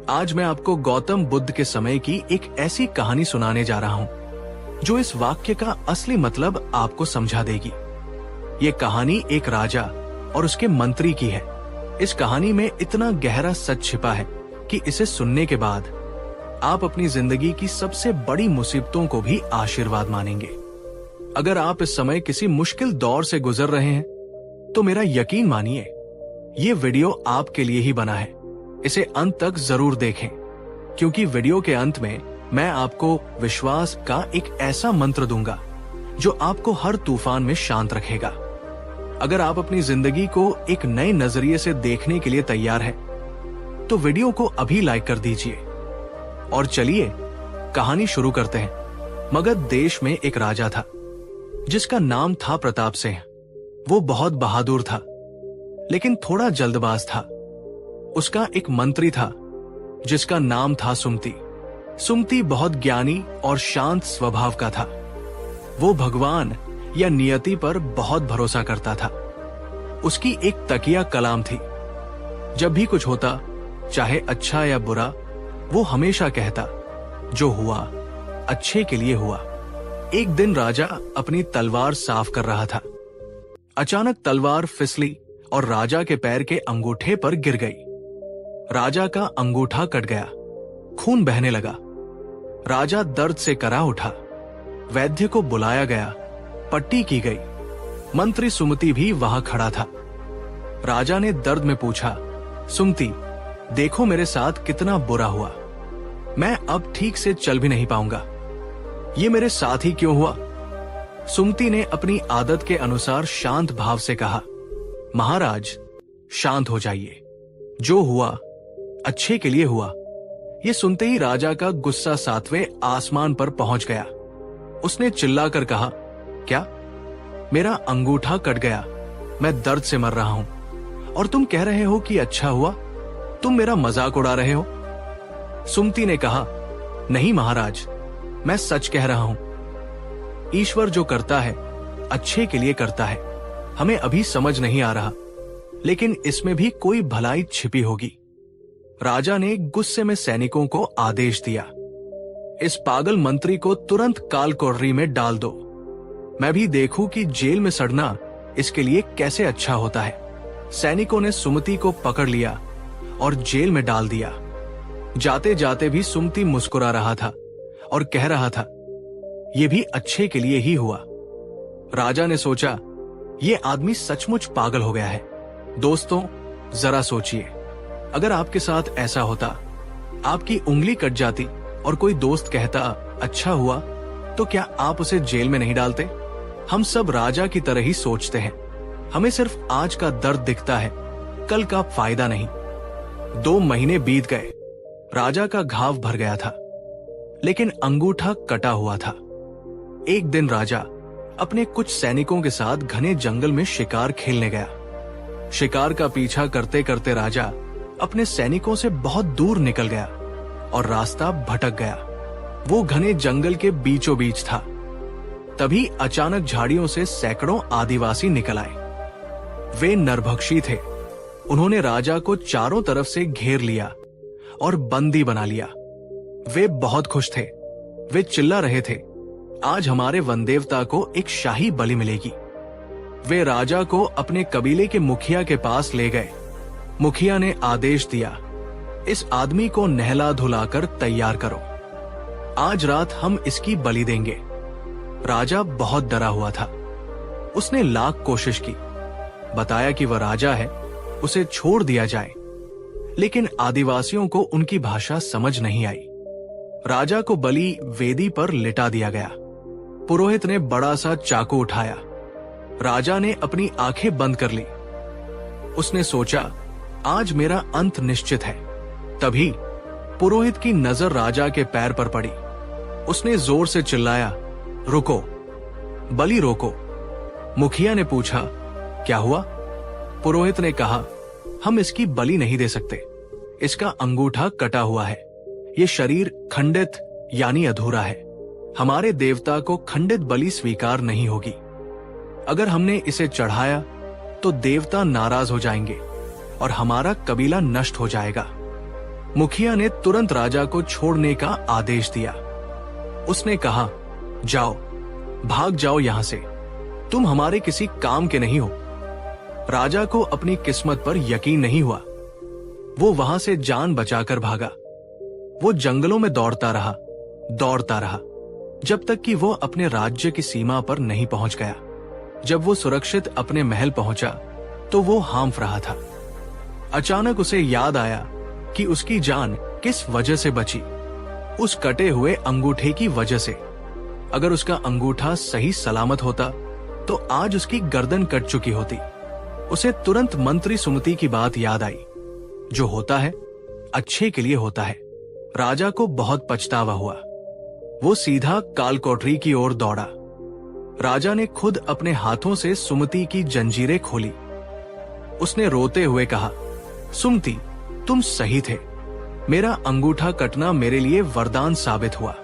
आज मैं आपको गौतम बुद्ध के समय की एक ऐसी कहानी सुनाने जा रहा हूं जो इस वाक्य का असली मतलब आपको समझा देगी। ये कहानी एक राजा और उसके मंत्री की है। इस कहानी में इतना गहरा सच छिपा है कि इसे सुनने के बाद आप अपनी जिंदगी की सबसे बड़ी मुसीबतों को भी आशीर्वाद मानेंगे। अगर आप इस समय किसी मुश्किल दौर से गुजर रहे हैं तो मेरा यकीन मानिए, ये वीडियो आपके लिए ही बना है। इसे अंत तक जरूर देखें, क्योंकि वीडियो के अंत में मैं आपको विश्वास का एक ऐसा मंत्र दूंगा जो आपको हर तूफान में शांत रखेगा। अगर आप अपनी जिंदगी को एक नए नजरिए से देखने के लिए तैयार हैं, तो वीडियो को अभी लाइक कर दीजिए। और चलिए कहानी शुरू करते हैं। मगध देश में एक राजा था जिसका नाम था प्रताप सिंह। वो बहुत बहादुर था, लेकिन थोड़ा जल्दबाज था। उसका एक मंत्री था जिसका नाम था सुमति। सुमति बहुत ज्ञानी और शांत स्वभाव का था। वो भगवान या नियति पर बहुत भरोसा करता था। उसकी एक तकिया कलाम थी। जब भी कुछ होता, चाहे अच्छा या बुरा, वो हमेशा कहता, जो हुआ अच्छे के लिए हुआ। एक दिन राजा अपनी तलवार साफ कर रहा था। अचानक तलवार फिसली और राजा के पैर के अंगूठे पर गिर गई। राजा का अंगूठा कट गया, खून बहने लगा। राजा दर्द से करा उठा। वैद्य को बुलाया गया, पट्टी की गई। मंत्री सुमति भी वहां खड़ा था। राजा ने दर्द में पूछा, सुमति, देखो मेरे साथ कितना बुरा हुआ। मैं अब ठीक से चल भी नहीं पाऊंगा। ये मेरे साथ ही क्यों हुआ? सुमति ने अपनी आदत के अनुसार शांत भाव से कहा, महाराज, शांत हो जाइए। जो हुआ अच्छे के लिए हुआ। ये सुनते ही राजा का गुस्सा 7वें आसमान पर पहुंच गया। उसने चिल्लाकर कहा, क्या? मेरा अंगूठा कट गया, मैं दर्द से मर रहा हूं, और तुम कह रहे हो कि अच्छा हुआ? तुम मेरा मजाक उड़ा रहे हो। सुमति ने कहा, नहीं महाराज, मैं सच कह रहा हूं। ईश्वर जो करता है अच्छे के लिए करता है। हमें अभी समझ नहीं आ रहा, लेकिन इसमें भी कोई भलाई छिपी होगी। राजा ने गुस्से में सैनिकों को आदेश दिया, इस पागल मंत्री को तुरंत काल कोठरी में डाल दो। मैं भी देखूं कि जेल में सड़ना इसके लिए कैसे अच्छा होता है। सैनिकों ने सुमति को पकड़ लिया और जेल में डाल दिया। जाते जाते भी सुमति मुस्कुरा रहा था और कह रहा था, ये भी अच्छे के लिए ही हुआ। राजा ने सोचा, ये आदमी सचमुच पागल हो गया है। दोस्तों, जरा सोचिए, अगर आपके साथ ऐसा होता, आपकी उंगली कट जाती और कोई दोस्त कहता अच्छा हुआ, तो क्या आप उसे जेल में नहीं डालते? हम सब राजा की तरह ही सोचते हैं। हमें सिर्फ आज का दर्द दिखता है, कल का फायदा नहीं। 2 महीने बीत गए। राजा का घाव भर गया था, लेकिन अंगूठा कटा हुआ था। एक दिन राजा अपने कुछ सैनिकों के साथ घने जंगल में शिकार खेलने गया। शिकार का पीछा करते करते राजा अपने सैनिकों से बहुत दूर निकल गया और रास्ता भटक गया। वो घने जंगल के बीचों बीच था। तभी अचानक झाड़ियों से सैकड़ों आदिवासी निकल आए। वे नरभक्षी थे। उन्होंने राजा को चारों तरफ से घेर लिया और बंदी बना लिया। वे बहुत खुश थे। वे चिल्ला रहे थे, आज हमारे वनदेवता को एक शाही बलि मिलेगी। वे राजा को अपने कबीले के मुखिया के पास ले गए। मुखिया ने आदेश दिया, इस आदमी को नहला धुलाकर तैयार करो। आज रात हम इसकी बलि देंगे। राजा बहुत डरा हुआ था। उसने लाख कोशिश की, बताया कि वह राजा है, उसे छोड़ दिया जाए, लेकिन आदिवासियों को उनकी भाषा समझ नहीं आई। राजा को बलि वेदी पर लिटा दिया गया। पुरोहित ने बड़ा सा चाकू उठाया। राजा ने अपनी आंखें बंद कर ली। उसने सोचा, आज मेरा अंत निश्चित है। तभी पुरोहित की नजर राजा के पैर पर पड़ी। उसने जोर से चिल्लाया, रुको, बलि रोको। मुखिया ने पूछा, क्या हुआ? पुरोहित ने कहा, हम इसकी बलि नहीं दे सकते। इसका अंगूठा कटा हुआ है। ये शरीर खंडित यानी अधूरा है। हमारे देवता को खंडित बलि स्वीकार नहीं होगी। अगर हमने इसे चढ़ाया तो देवता नाराज हो जाएंगे और हमारा कबीला नष्ट हो जाएगा। मुखिया ने तुरंत राजा को छोड़ने का आदेश दिया। उसने कहा, जाओ, भाग जाओ यहां से। तुम हमारे किसी काम के नहीं हो। राजा को अपनी किस्मत पर यकीन नहीं हुआ। वो वहां से जान बचाकर भागा। वो जंगलों में दौड़ता रहा, जब तक कि वो अपने राज्य की सीमा पर नहीं पहुंच गया। जब वो सुरक्षित अपने महल पहुंचा तो वो हांफ रहा था। अचानक उसे याद आया कि उसकी जान किस वजह से बची। उस कटे हुए अंगूठे की वजह से। अगर उसका अंगूठा सही सलामत होता तो आज उसकी गर्दन कट चुकी होती। उसे तुरंत मंत्री सुमति की बात याद आई। जो होता है अच्छे के लिए होता है। राजा को बहुत पछतावा हुआ। वो सीधा कालकोठरी की ओर दौड़ा। राजा ने खुद अपने हाथों से सुमति की जंजीरें खोली। उसने रोते हुए कहा, सुमति, तुम सही थे। मेरा अंगूठा कटना मेरे लिए वरदान साबित हुआ।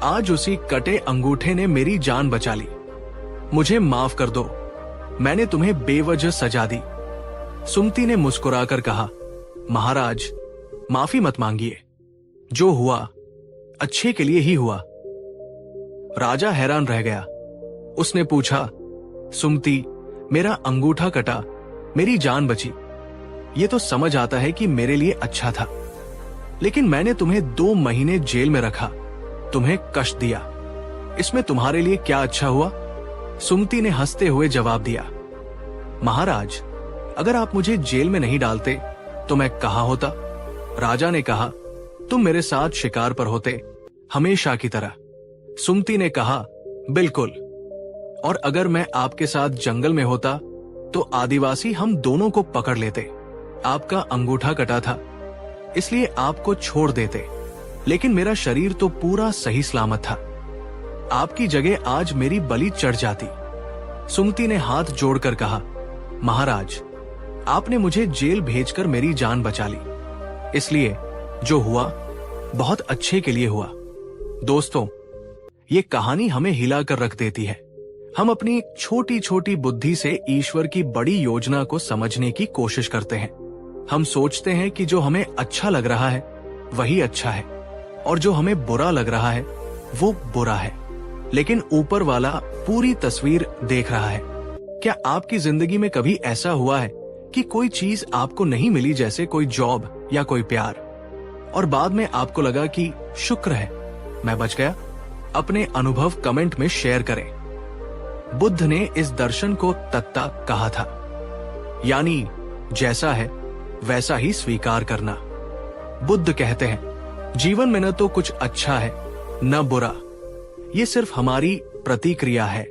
आज उसी कटे अंगूठे ने मेरी जान बचा ली। मुझे माफ कर दो, मैंने तुम्हें बेवजह सजा दी। सुमति ने मुस्कुराकर कहा, महाराज, माफी मत मांगिए। जो हुआ अच्छे के लिए ही हुआ। राजा हैरान रह गया। उसने पूछा, सुमति, मेरा अंगूठा कटा, मेरी जान बची। ये तो समझ आता है कि मेरे लिए अच्छा था, लेकिन मैंने तुम्हें 2 महीने जेल में रखा, तुम्हें कष्ट दिया। इसमें तुम्हारे लिए क्या अच्छा हुआ? सुमति ने हंसते हुए जवाब दिया, महाराज, अगर आप मुझे जेल में नहीं डालते तो मैं कहां होता? राजा ने कहा, तुम मेरे साथ शिकार पर होते, हमेशा की तरह। सुमति ने कहा, बिल्कुल। और अगर मैं आपके साथ जंगल में होता तो आदिवासी हम दोनों को पकड़ लेते। आपका अंगूठा कटा था इसलिए आपको छोड़ देते, लेकिन मेरा शरीर तो पूरा सही सलामत था। आपकी जगह आज मेरी बलि चढ़ जाती। सुमति ने हाथ जोड़कर कहा, महाराज, आपने मुझे जेल भेजकर मेरी जान बचा ली, इसलिए जो हुआ बहुत अच्छे के लिए हुआ। दोस्तों, ये कहानी हमें हिलाकर रख देती है। हम अपनी छोटी छोटी बुद्धि से ईश्वर की बड़ी योजना को समझने की कोशिश करते हैं। हम सोचते हैं कि जो हमें अच्छा लग रहा है वही अच्छा है और जो हमें बुरा लग रहा है वो बुरा है, लेकिन ऊपर वाला पूरी तस्वीर देख रहा है। क्या आपकी जिंदगी में कभी ऐसा हुआ है कि कोई चीज आपको नहीं मिली, जैसे कोई जॉब या कोई प्यार, और बाद में आपको लगा कि शुक्र है मैं बच गया? अपने अनुभव कमेंट में शेयर करें। बुद्ध ने इस दर्शन को तत्ता कहा था, यानी जैसा है वैसा ही स्वीकार करना। बुद्ध कहते हैं, जीवन में न तो कुछ अच्छा है न बुरा, ये सिर्फ हमारी प्रतिक्रिया है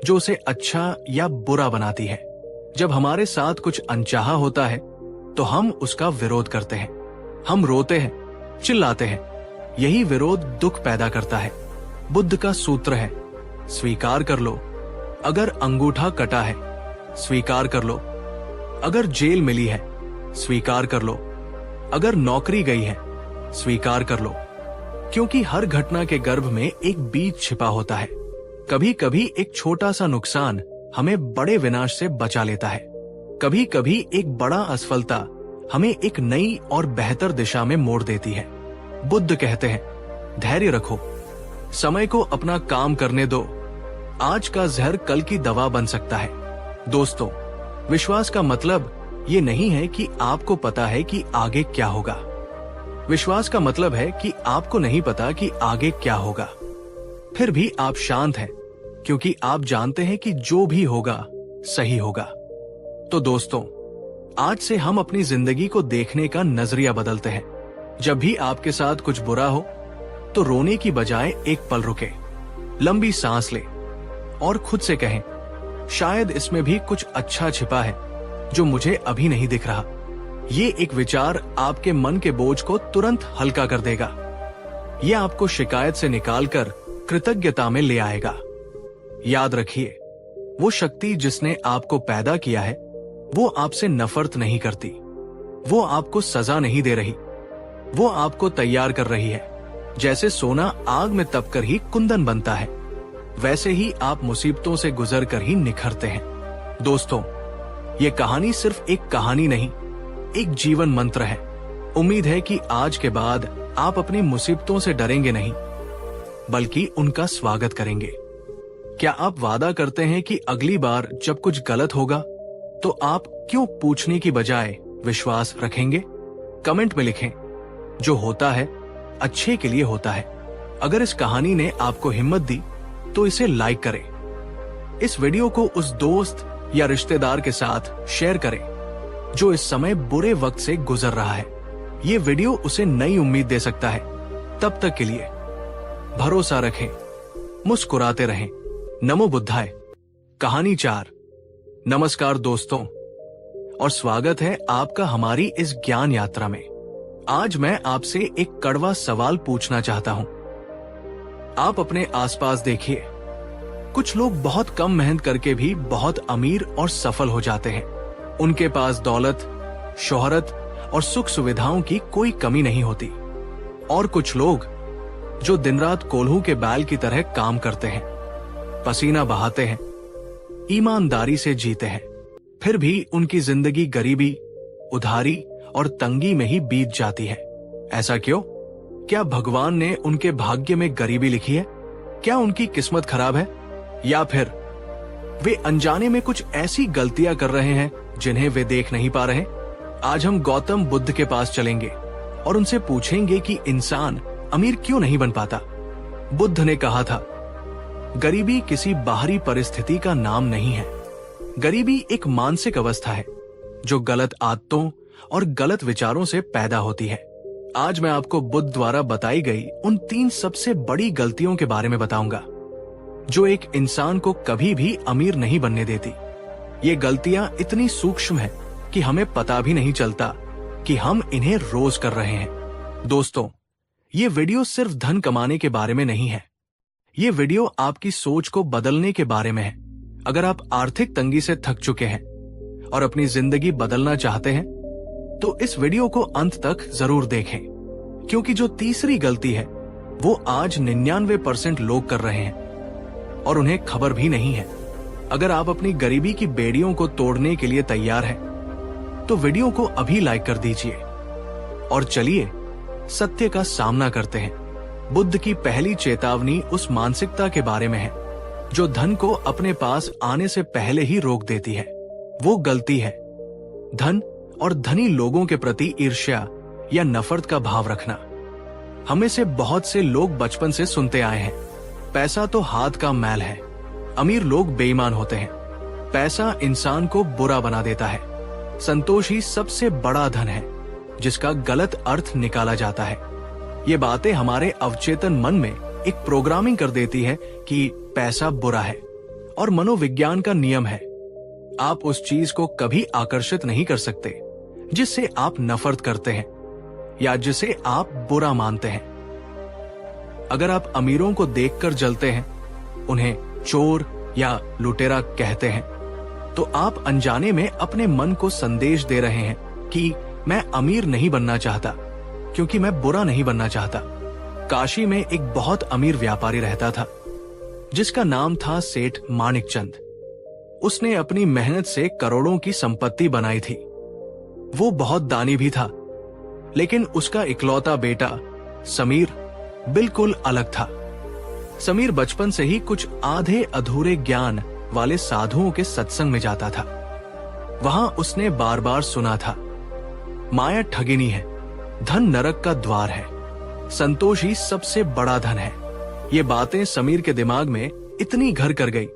जो उसे अच्छा या बुरा बनाती है। जब हमारे साथ कुछ अनचाहा होता है तो हम उसका विरोध करते हैं। हम रोते हैं, चिल्लाते हैं। यही विरोध दुख पैदा करता है। बुद्ध का सूत्र है, स्वीकार कर लो। अगर अंगूठा कटा है स्वीकार कर लो। अगर जेल मिली है स्वीकार कर लो। अगर नौकरी गई है स्वीकार कर लो, क्योंकि हर घटना के गर्भ में एक बीज छिपा होता है। कभी कभी एक छोटा सा नुकसान हमें बड़े विनाश से बचा लेता है। कभी कभी एक बड़ा असफलता हमें एक नई और बेहतर दिशा में मोड़ देती है। बुद्ध कहते हैं, धैर्य रखो, समय को अपना काम करने दो। आज का जहर कल की दवा बन सकता है। दोस्तों, विश्वास का मतलब ये नहीं है कि आपको पता है कि आगे क्या होगा। विश्वास का मतलब है कि आपको नहीं पता कि आगे क्या होगा, फिर भी आप शांत हैं, क्योंकि आप जानते हैं कि जो भी होगा सही होगा। तो दोस्तों, आज से हम अपनी जिंदगी को देखने का नजरिया बदलते हैं। जब भी आपके साथ कुछ बुरा हो तो रोने की बजाय एक पल रुके, लंबी सांस ले और खुद से कहें, शायद इसमें भी कुछ अच्छा छिपा है जो मुझे अभी नहीं दिख रहा। ये एक विचार आपके मन के बोझ को तुरंत हल्का कर देगा। ये आपको शिकायत से निकालकर कृतज्ञता में ले आएगा। याद रखिए, वो शक्ति जिसने आपको पैदा किया है वो आपसे नफरत नहीं करती। वो आपको सजा नहीं दे रही, वो आपको तैयार कर रही है। जैसे सोना आग में तपकर ही कुंदन बनता है, वैसे ही आप मुसीबतों से गुजर कर ही निखरते हैं। दोस्तों, ये कहानी सिर्फ एक कहानी नहीं, एक जीवन मंत्र है। उम्मीद है कि आज के बाद आप अपनी मुसीबतों से डरेंगे नहीं, बल्कि उनका स्वागत करेंगे। क्या आप वादा करते हैं कि अगली बार जब कुछ गलत होगा तो आप क्यों पूछने की बजाय विश्वास रखेंगे? कमेंट में लिखें, जो होता है अच्छे के लिए होता है। अगर इस कहानी ने आपको हिम्मत दी तो इसे लाइक करें। इस वीडियो को उस दोस्त या रिश्तेदार के साथ शेयर करें जो इस समय बुरे वक्त से गुजर रहा है। ये वीडियो उसे नई उम्मीद दे सकता है। तब तक के लिए भरोसा रखें, मुस्कुराते रहें। नमो बुद्धाय। कहानी 4। नमस्कार दोस्तों, और स्वागत है आपका हमारी इस ज्ञान यात्रा में। आज मैं आपसे एक कड़वा सवाल पूछना चाहता हूं। आप अपने आसपास देखिए, कुछ लोग बहुत कम मेहनत करके भी बहुत अमीर और सफल हो जाते हैं। उनके पास दौलत, शोहरत और सुख सुविधाओं की कोई कमी नहीं होती। और कुछ लोग जो दिन रात कोल्हू के बैल की तरह काम करते हैं, पसीना बहाते हैं, ईमानदारी से जीते हैं, फिर भी उनकी जिंदगी गरीबी, उधारी और तंगी में ही बीत जाती है। ऐसा क्यों? क्या भगवान ने उनके भाग्य में गरीबी लिखी है? क्या उनकी किस्मत खराब है? या फिर वे अनजाने में कुछ ऐसी गलतियां कर रहे हैं जिन्हें वे देख नहीं पा रहे? आज हम गौतम बुद्ध के पास चलेंगे और उनसे पूछेंगे कि इंसान अमीर क्यों नहीं बन पाता। बुद्ध ने कहा था, गरीबी किसी बाहरी परिस्थिति का नाम नहीं है। गरीबी एक मानसिक अवस्था है जो गलत आदतों और गलत विचारों से पैदा होती है। आज मैं आपको बुद्ध द्वारा बताई गई उन 3 सबसे बड़ी गलतियों के बारे में बताऊंगा जो एक इंसान को कभी भी अमीर नहीं बनने देती। ये गलतियां इतनी सूक्ष्म हैं कि हमें पता भी नहीं चलता कि हम इन्हें रोज कर रहे हैं। दोस्तों, ये वीडियो सिर्फ धन कमाने के बारे में नहीं है। ये वीडियो आपकी सोच को बदलने के बारे में है। अगर आप आर्थिक तंगी से थक चुके हैं और अपनी जिंदगी बदलना चाहते हैं तो इस वीडियो को अंत तक जरूर देखें, क्योंकि जो तीसरी गलती है वो आज 99% लोग कर रहे हैं और उन्हें खबर भी नहीं है। अगर आप अपनी गरीबी की बेड़ियों को तोड़ने के लिए तैयार हैं तो वीडियो को अभी लाइक कर दीजिए और चलिए सत्य का सामना करते हैं। बुद्ध की पहली चेतावनी उस मानसिकता के बारे में है जो धन को अपने पास आने से पहले ही रोक देती है। वो गलती है धन और धनी लोगों के प्रति ईर्ष्या या नफरत का भाव रखना। हमें से बहुत से लोग बचपन से सुनते आए हैं, पैसा तो हाथ का मैल है, अमीर लोग बेईमान होते हैं, पैसा इंसान को बुरा बना देता है, संतोष ही सबसे बड़ा धन है जिसका गलत अर्थ निकाला जाता है। ये बातें हमारे अवचेतन मन में एक प्रोग्रामिंग कर देती है कि पैसा बुरा है और मनोविज्ञान का नियम है, आप उस चीज को कभी आकर्षित नहीं कर सकते जिससे आप नफरत करते हैं या जिसे आप बुरा मानते हैं। अगर आप अमीरों को देखकर जलते हैं, उन्हें चोर या लुटेरा कहते हैं, तो आप अनजाने में अपने मन को संदेश दे रहे हैं कि मैं अमीर नहीं बनना चाहता क्योंकि मैं बुरा नहीं बनना चाहता। काशी में एक बहुत अमीर व्यापारी रहता था जिसका नाम था सेठ माणिकचंद। उसने अपनी मेहनत से करोड़ों की संपत्ति बनाई थी। वो बहुत दानी भी था, लेकिन उसका इकलौता बेटा समीर बिल्कुल अलग था। समीर बचपन से ही कुछ आधे अधूरे ज्ञान वाले साधुओं के सत्संग में जाता था। वहां उसने बार बार सुना था, माया ठगिनी है, धन नरक का द्वार है, संतोष ही सबसे बड़ा धन है। ये बातें समीर के दिमाग में इतनी घर कर गई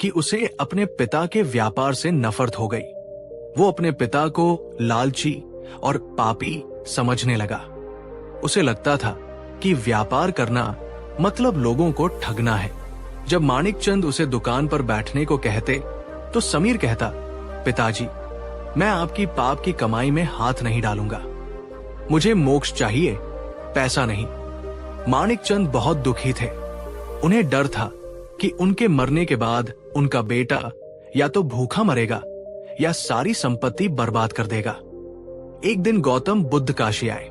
कि उसे अपने पिता के व्यापार से नफरत हो गई। वो अपने पिता को लालची और पापी समझने लगा। उसे लगता था कि व्यापार करना मतलब लोगों को ठगना है। जब माणिकचंद उसे दुकान पर बैठने को कहते तो समीर कहता, पिताजी, मैं आपकी पाप की कमाई में हाथ नहीं डालूंगा। मुझे मोक्ष चाहिए, पैसा नहीं। माणिकचंद बहुत दुखी थे। उन्हें डर था कि उनके मरने के बाद उनका बेटा या तो भूखा मरेगा या सारी संपत्ति बर्बाद कर देगा। एक दिन गौतम बुद्ध काशी आए।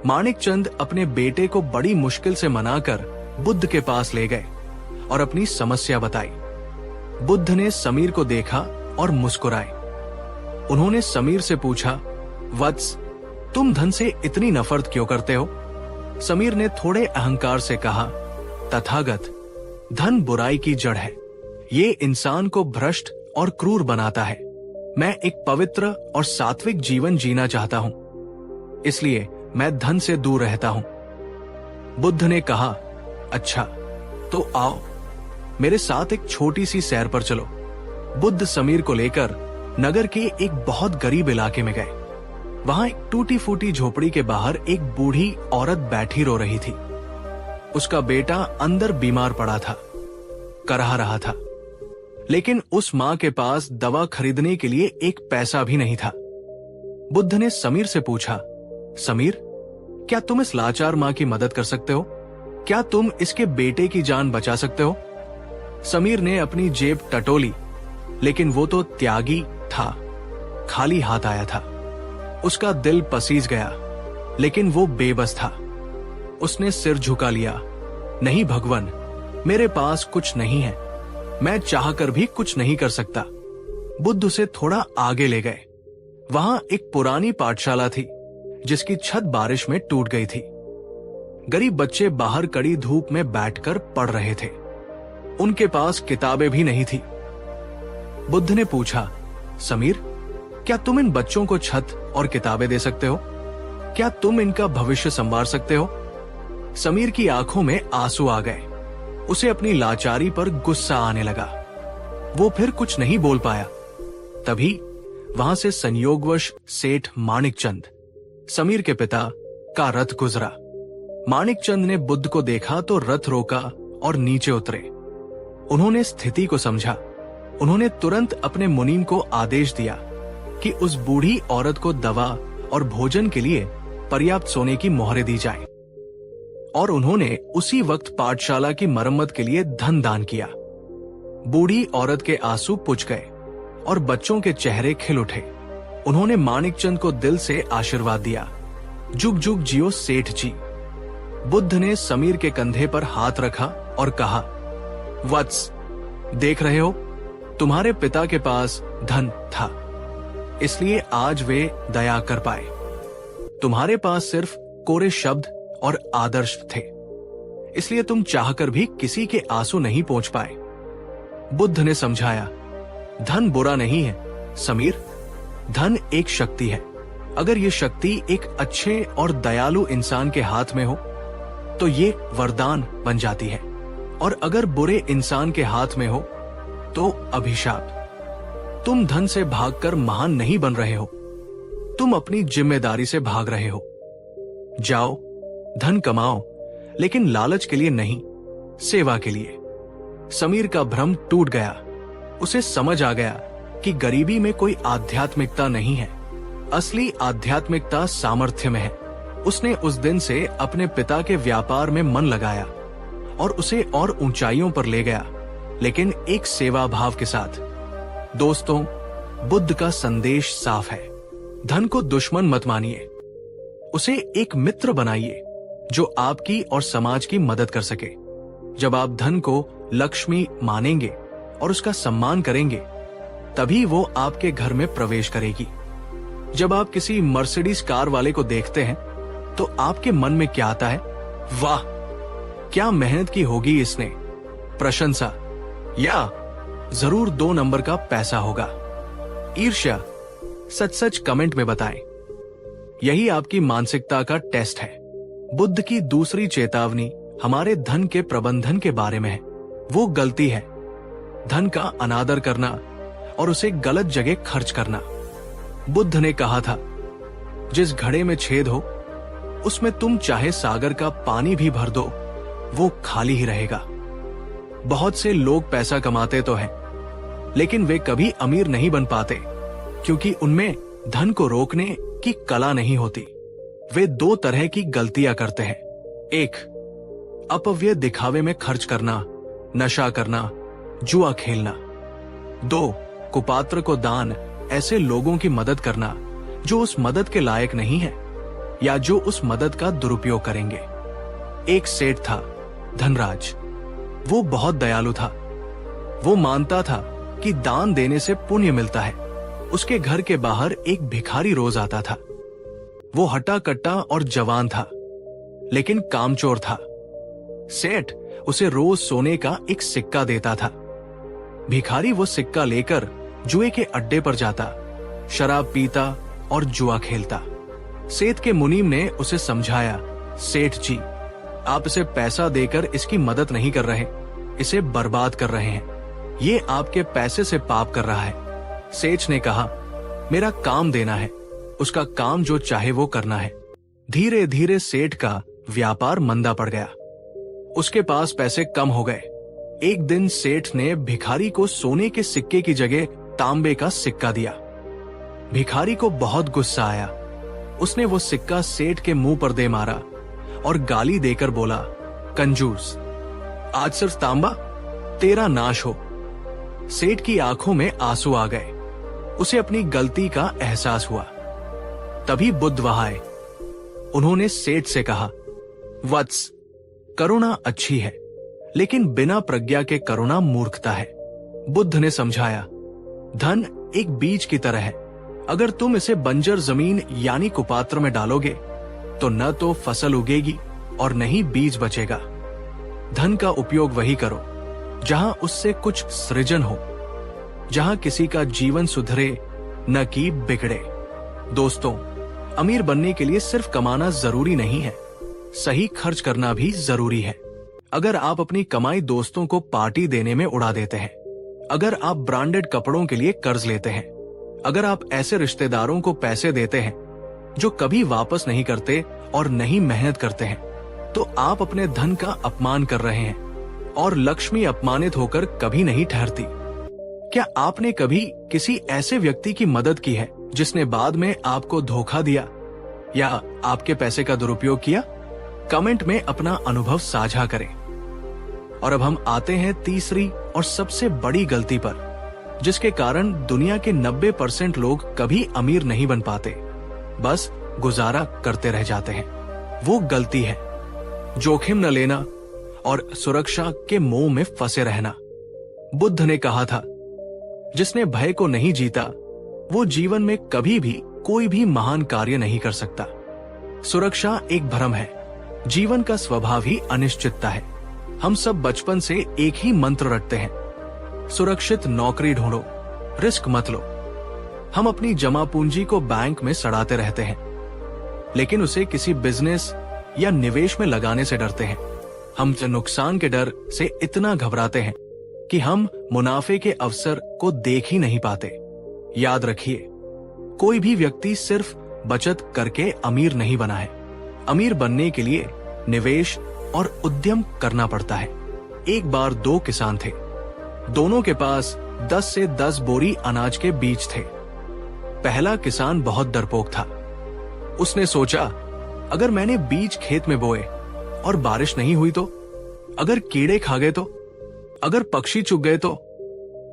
माणिकचंद अपने बेटे को बड़ी मुश्किल से मनाकर बुद्ध के पास ले गए और अपनी समस्या बताई। बुद्ध ने समीर को देखा और मुस्कुराए। उन्होंने समीर से पूछा, वत्स, तुम धन से इतनी नफरत क्यों करते हो? समीर ने थोड़े अहंकार से कहा, तथागत, धन बुराई की जड़ है। ये इंसान को भ्रष्ट और क्रूर बनाता है। मैं एक पवित्र और सात्विक जीवन जीना चाहता हूं, इसलिए मैं धन से दूर रहता हूं। बुद्ध ने कहा, अच्छा, तो आओ, मेरे साथ एक छोटी सी सैर पर चलो। बुद्ध समीर को लेकर नगर के एक बहुत गरीब इलाके में गए। वहां एक टूटी फूटी झोपड़ी के बाहर एक बूढ़ी औरत बैठी रो रही थी। उसका बेटा अंदर बीमार पड़ा था, कराह रहा था, लेकिन उस मां के पास दवा खरीदने के लिए एक पैसा भी नहीं था। बुद्ध ने समीर से पूछा, समीर, क्या तुम इस लाचार मां की मदद कर सकते हो? क्या तुम इसके बेटे की जान बचा सकते हो? समीर ने अपनी जेब टटोली, लेकिन वो तो त्यागी था, खाली हाथ आया था। उसका दिल पसीज गया, लेकिन वो बेबस था। उसने सिर झुका लिया, नहीं भगवान, मेरे पास कुछ नहीं है, मैं चाहकर भी कुछ नहीं कर सकता। बुद्ध उसे थोड़ा आगे ले गए। वहां एक पुरानी पाठशाला थी, जिसकी छत बारिश में टूट गई थी। गरीब बच्चे बाहर कड़ी धूप में बैठकर पढ़ रहे थे। उनके पास किताबें भी नहीं थी। बुद्ध ने पूछा, समीर, क्या तुम इन बच्चों को छत और किताबें दे सकते हो? क्या तुम इनका भविष्य संवार सकते हो? समीर की आंखों में आंसू आ गए। उसे अपनी लाचारी पर गुस्सा आने लगा। वो फिर कुछ नहीं बोल पाया। तभी वहां से संयोगवश सेठ माणिकचंद, समीर के पिता, का रथ गुजरा। माणिकचंद ने बुद्ध को देखा तो रथ रोका और नीचे उतरे। उन्होंने स्थिति को समझा। उन्होंने तुरंत अपने मुनीम को आदेश दिया कि उस बूढ़ी औरत को दवा और भोजन के लिए पर्याप्त सोने की मोहरें दी जाए, और उन्होंने उसी वक्त पाठशाला की मरम्मत के लिए धन दान किया। बूढ़ी औरत के आंसू पुछ गए और बच्चों के चेहरे खिल उठे। उन्होंने माणिकचंद को दिल से आशीर्वाद दिया, जुग जुग जियो सेठ जी। बुद्ध ने समीर के कंधे पर हाथ रखा और कहा, वत्स, देख रहे हो, तुम्हारे पिता के पास धन था, इसलिए आज वे दया कर पाए। तुम्हारे पास सिर्फ कोरे शब्द और आदर्श थे, इसलिए तुम चाहकर भी किसी के आंसू नहीं पहुंच पाए। बुद्ध ने समझाया, धन बुरा नहीं है समीर, धन एक शक्ति है। अगर ये शक्ति एक अच्छे और दयालु इंसान के हाथ में हो तो ये वरदान बन जाती है, और अगर बुरे इंसान के हाथ में हो तो अभिशाप। तुम धन से भागकर महान नहीं बन रहे हो, तुम अपनी जिम्मेदारी से भाग रहे हो। जाओ, धन कमाओ, लेकिन लालच के लिए नहीं, सेवा के लिए। समीर का भ्रम टूट गया। उसे समझ आ गया कि गरीबी में कोई आध्यात्मिकता नहीं है, असली आध्यात्मिकता सामर्थ्य में है। उसने उस दिन से अपने पिता के व्यापार में मन लगाया और उसे और ऊंचाइयों पर ले गया, लेकिन एक सेवा भाव के साथ। दोस्तों, बुद्ध का संदेश साफ है, धन को दुश्मन मत मानिए, उसे एक मित्र बनाइए जो आपकी और समाज की मदद कर सके। जब आप धन को लक्ष्मी मानेंगे और उसका सम्मान करेंगे, तभी वो आपके घर में प्रवेश करेगी। जब आप किसी मर्सिडीज कार वाले को देखते हैं तो आपके मन में क्या आता है? वाह, क्या मेहनत की होगी इसने, प्रशंसा, या जरूर 2 नंबर का पैसा होगा। ईर्ष्या? सच सच कमेंट में बताएं। यही आपकी मानसिकता का टेस्ट है। बुद्ध की दूसरी चेतावनी हमारे धन के प्रबंधन के बारे में है। वो गलती है धन का अनादर करना और उसे गलत जगह खर्च करना। बुद्ध ने कहा था, जिस घड़े में छेद हो उसमें तुम चाहे सागर का पानी भी भर दो, वो खाली ही रहेगा। बहुत से लोग पैसा कमाते तो हैं, लेकिन वे कभी अमीर नहीं बन पाते क्योंकि उनमें धन को रोकने की कला नहीं होती। वे दो तरह की गलतियां करते हैं। एक, अपव्यय दिखावे में खर्च करना, नशा करना, जुआ खेलना। दो, कुपात्र को दान, ऐसे लोगों की मदद करना जो उस मदद के लायक नहीं है या जो उस मदद का दुरुपयोग करेंगे। एक सेठ था, धनराज। वो बहुत दयालु था। वो मानता था कि दान देने से पुण्य मिलता है। उसके घर के बाहर एक भिखारी रोज आता था। वो हट्टा कट्टा और जवान था, लेकिन कामचोर था। सेठ उसे रोज सोने का एक सिक्का देता था। भिखारी वो सिक्का लेकर जुए के अड्डे पर जाता, शराब पीता और जुआ खेलता। सेठ के मुनीम ने उसे समझाया, सेठ जी, आप इसे पैसा देकर इसकी मदद नहीं कर रहे, इसे बर्बाद कर रहे हैं। ये आपके पैसे से पाप कर रहा है। सेठ ने कहा, मेरा काम देना है, उसका काम जो चाहे वो करना है। धीरे धीरे सेठ का व्यापार मंदा पड़ गया। उसके पास पैसे कम हो गए। एक दिन सेठ ने भिखारी को सोने के सिक्के की जगह तांबे का सिक्का दिया। भिखारी को बहुत गुस्सा आया। उसने वो सिक्का सेठ के मुंह पर दे मारा और गाली देकर बोला, कंजूस, आज सिर्फ तांबा, तेरा नाश हो। सेठ की आंखों में आंसू आ गए। उसे अपनी गलती का एहसास हुआ। तभी बुद्ध वहां आए। उन्होंने सेठ से कहा, वत्स, करुणा अच्छी है, लेकिन बिना प्रज्ञा के करुणा मूर्खता है। बुद्ध ने समझाया, धन एक बीज की तरह है। अगर तुम इसे बंजर जमीन यानी कुपात्र में डालोगे तो न तो फसल उगेगी और न ही बीज बचेगा। धन का उपयोग वही करो जहां उससे कुछ सृजन हो, जहां किसी का जीवन सुधरे न कि बिगड़े। दोस्तों, अमीर बनने के लिए सिर्फ कमाना जरूरी नहीं है, सही खर्च करना भी जरूरी है। अगर आप अपनी कमाई दोस्तों को पार्टी देने में उड़ा देते हैं, अगर आप ब्रांडेड कपड़ों के लिए कर्ज लेते हैं, अगर आप ऐसे रिश्तेदारों को पैसे देते हैं जो कभी वापस नहीं करते और नहीं मेहनत करते हैं, तो आप अपने धन का अपमान कर रहे हैं और लक्ष्मी अपमानित होकर कभी नहीं ठहरती। क्या आपने कभी किसी ऐसे व्यक्ति की मदद की है जिसने बाद में आपको धोखा दिया या आपके पैसे का दुरुपयोग किया? कमेंट में अपना अनुभव साझा करें। और अब हम आते हैं तीसरी और सबसे बड़ी गलती पर, जिसके कारण दुनिया के 90% लोग कभी अमीर नहीं बन पाते, बस गुजारा करते रह जाते हैं। वो गलती है जोखिम न लेना और सुरक्षा के मोह में फंसे रहना। बुद्ध ने कहा था, जिसने भय को नहीं जीता वो जीवन में कभी भी कोई भी महान कार्य नहीं कर सकता। सुरक्षा एक भ्रम है। जीवन का स्वभाव ही अनिश्चितता है। हम सब बचपन से एक ही मंत्र रटते हैं, सुरक्षित नौकरी ढूंढो, रिस्क मत लो। हम अपनी जमा पूंजी को बैंक में सड़ाते रहते हैं, लेकिन उसे किसी बिजनेस या निवेश में लगाने से डरते हैं। हम नुकसान के डर से इतना घबराते हैं कि हम मुनाफे के अवसर को देख ही नहीं पाते। याद रखिए, कोई भी व्यक्ति सिर्फ बचत करके अमीर नहीं बना है। अमीर बनने के लिए निवेश और उद्यम करना पड़ता है। एक बार दो किसान थे। दोनों के पास 10 से 10 बोरी अनाज के बीज थे। पहला किसान बहुत डरपोक था। उसने सोचा, अगर मैंने बीज खेत में बोए और बारिश नहीं हुई तो? अगर कीड़े खा गए तो? अगर पक्षी चुग गए तो?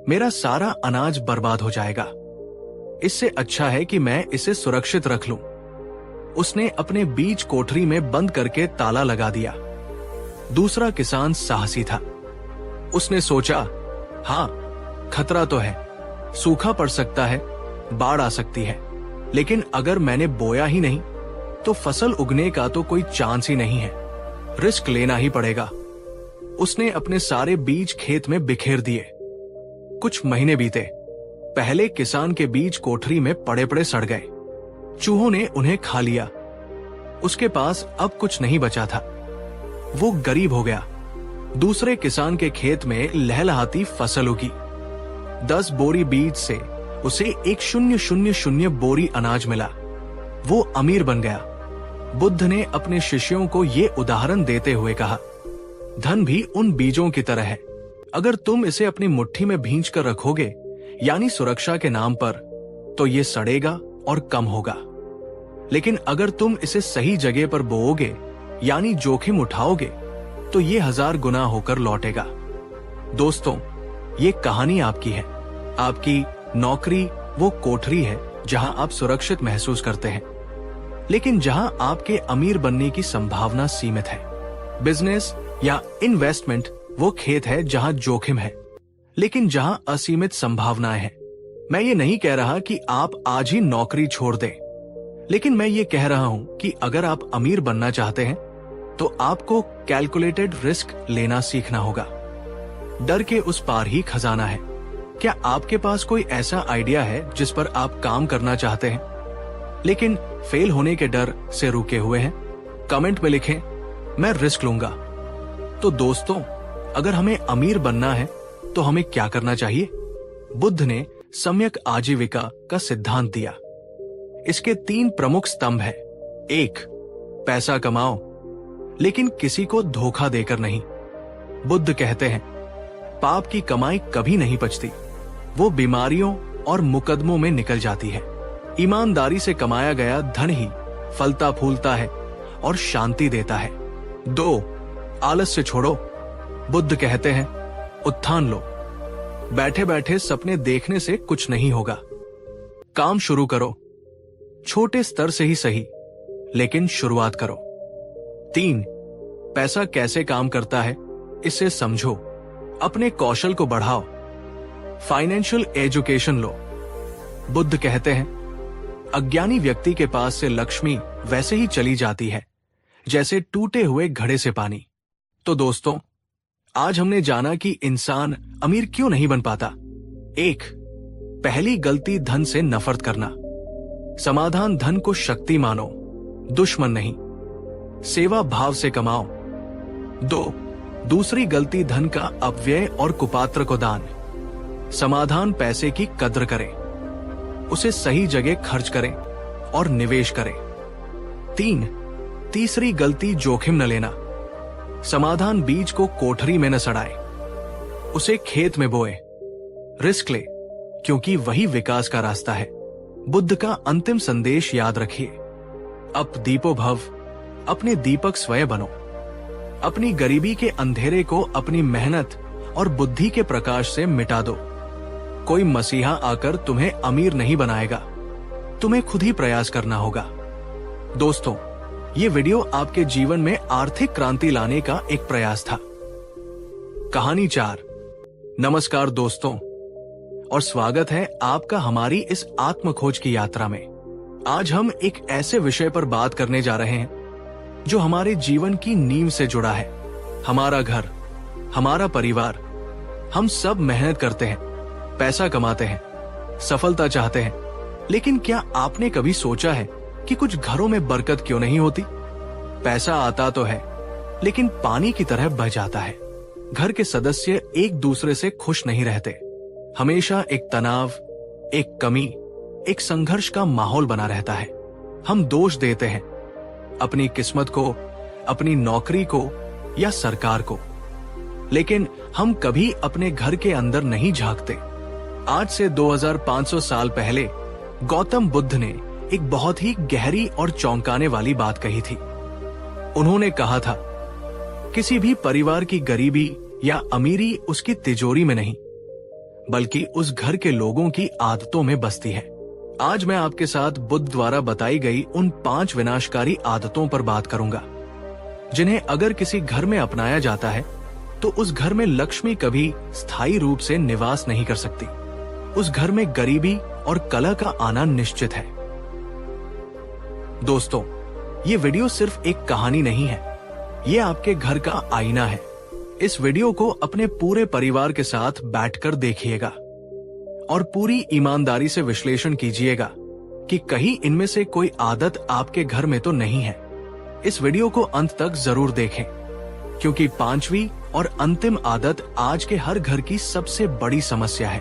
मेरा सारा अनाज बर्बाद हो जाएगा। इससे अच्छा है कि मैं इसे सुरक्षित रख लूं। उसने अपने बीज कोठरी में बंद करके ताला लगा दिया। दूसरा किसान साहसी था। उसने सोचा, हाँ, खतरा तो है, सूखा पड़ सकता है, बाढ़ आ सकती है, लेकिन अगर मैंने बोया ही नहीं तो फसल उगने का तो कोई चांस ही नहीं है। रिस्क लेना ही पड़ेगा। उसने अपने सारे बीज खेत में बिखेर दिए। कुछ महीने बीते। पहले किसान के बीज कोठरी में पड़े पड़े सड़ गए। चूहों ने उन्हें खा लिया। उसके पास अब कुछ नहीं बचा था। वो गरीब हो गया। दूसरे किसान के खेत में लहलहाती फसल उगी। 10 बोरी बीज से उसे 1,000 बोरी अनाज मिला। वो अमीर बन गया। बुद्ध ने अपने शिष्यों को ये उदाहरण देते हुए कहा, धन भी उन बीजों की तरह है। अगर तुम इसे अपनी मुट्ठी में भींच कर रखोगे यानी सुरक्षा के नाम पर, तो ये सड़ेगा और कम होगा। लेकिन अगर तुम इसे सही जगह पर बोओगे यानी जोखिम उठाओगे, तो ये 1000 गुना होकर लौटेगा। दोस्तों, ये कहानी आपकी है। आपकी नौकरी वो कोठरी है जहां आप सुरक्षित महसूस करते हैं, लेकिन जहां आपके अमीर बनने की संभावना सीमित है। बिजनेस या इन्वेस्टमेंट वो खेत है जहां जोखिम है, लेकिन जहां असीमित संभावनाएं हैं। मैं ये नहीं कह रहा कि आप आज ही नौकरी छोड़ दें, लेकिन मैं ये कह रहा हूं कि अगर आप अमीर बनना चाहते हैं तो आपको कैलकुलेटेड रिस्क लेना सीखना होगा। डर के उस पार ही खजाना है। क्या आपके पास कोई ऐसा आइडिया है जिस पर आप काम करना चाहते हैं, लेकिन फेल होने के डर से रुके हुए हैं? कमेंट में लिखें, मैं रिस्क लूंगा। तो दोस्तों, अगर हमें अमीर बनना है तो हमें क्या करना चाहिए? बुद्ध ने सम्यक आजीविका का सिद्धांत दिया। इसके 3 प्रमुख स्तंभ हैं। 1, पैसा कमाओ, लेकिन किसी को धोखा देकर नहीं। बुद्ध कहते हैं, पाप की कमाई कभी नहीं पचती, वो बीमारियों और मुकदमों में निकल जाती है। ईमानदारी से कमाया गया धन ही फलता फूलता है और शांति देता है। 2, आलस्य छोड़ो। बुद्ध कहते हैं, उत्थान लो। बैठे बैठे सपने देखने से कुछ नहीं होगा। काम शुरू करो, छोटे स्तर से ही सही, लेकिन शुरुआत करो। 3, पैसा कैसे काम करता है इसे समझो, अपने कौशल को बढ़ाओ, फाइनेंशियल एजुकेशन लो। बुद्ध कहते हैं, अज्ञानी व्यक्ति के पास से लक्ष्मी वैसे ही चली जाती है जैसे टूटे हुए घड़े से पानी। तो दोस्तों, आज हमने जाना कि इंसान अमीर क्यों नहीं बन पाता। 1, पहली गलती धन से नफरत करना। समाधान धन को शक्ति मानो, दुश्मन नहीं। सेवा भाव से कमाओ। 2, दूसरी गलती धन का अपव्यय और कुपात्र को दान। समाधान पैसे की कद्र करें, उसे सही जगह खर्च करें और निवेश करें। 3, तीसरी गलती जोखिम न लेना। समाधान बीज को कोठरी में न सड़ाए, उसे खेत में बोए। रिस्क ले, क्योंकि वही विकास का रास्ता है। बुद्ध का अंतिम संदेश याद रखिए, अप दीपो भव, अपने दीपक स्वयं बनो। अपनी गरीबी के अंधेरे को अपनी मेहनत और बुद्धि के प्रकाश से मिटा दो। कोई मसीहा आकर तुम्हें अमीर नहीं बनाएगा, तुम्हें खुद ही प्रयास करना होगा। दोस्तों, ये वीडियो आपके जीवन में आर्थिक क्रांति लाने का एक प्रयास था। कहानी 4। नमस्कार दोस्तों, और स्वागत है आपका हमारी इस आत्म खोज की यात्रा में। आज हम एक ऐसे विषय पर बात करने जा रहे हैं जो हमारे जीवन की नींव से जुड़ा है। हमारा घर, हमारा परिवार। हम सब मेहनत करते हैं, पैसा कमाते हैं, सफलता चाहते हैं, लेकिन क्या आपने कभी सोचा है कि कुछ घरों में बरकत क्यों नहीं होती? पैसा आता तो है, लेकिन पानी की तरह बह जाता है। घर के सदस्य एक दूसरे से खुश नहीं रहते। हमेशा एक तनाव, एक कमी, एक संघर्ष का माहौल बना रहता है। हम दोष देते हैं अपनी किस्मत को, अपनी नौकरी को या सरकार को, लेकिन हम कभी अपने घर के अंदर नहीं झांकते। आज से 2500 साल पहले गौतम बुद्ध ने एक बहुत ही गहरी और चौंकाने वाली बात कही थी। उन्होंने कहा था, किसी भी परिवार की गरीबी या अमीरी उसकी तिजोरी में नहीं, बल्कि उस घर के लोगों की आदतों में बसती है। आज मैं आपके साथ बुद्ध द्वारा बताई गई उन 5 विनाशकारी आदतों पर बात करूंगा, जिन्हें अगर किसी घर में अपनाया जाता है तो उस घर में लक्ष्मी कभी स्थायी रूप से निवास नहीं कर सकती। उस घर में गरीबी और कलह का आना निश्चित है। दोस्तों, ये वीडियो सिर्फ एक कहानी नहीं है, ये आपके घर का आईना है। इस वीडियो को अपने पूरे परिवार के साथ बैठकर देखिएगा और पूरी ईमानदारी से विश्लेषण कीजिएगा कि कहीं इनमें से कोई आदत आपके घर में तो नहीं है। इस वीडियो को अंत तक जरूर देखें, क्योंकि 5वीं और अंतिम आदत आज के हर घर की सबसे बड़ी समस्या है।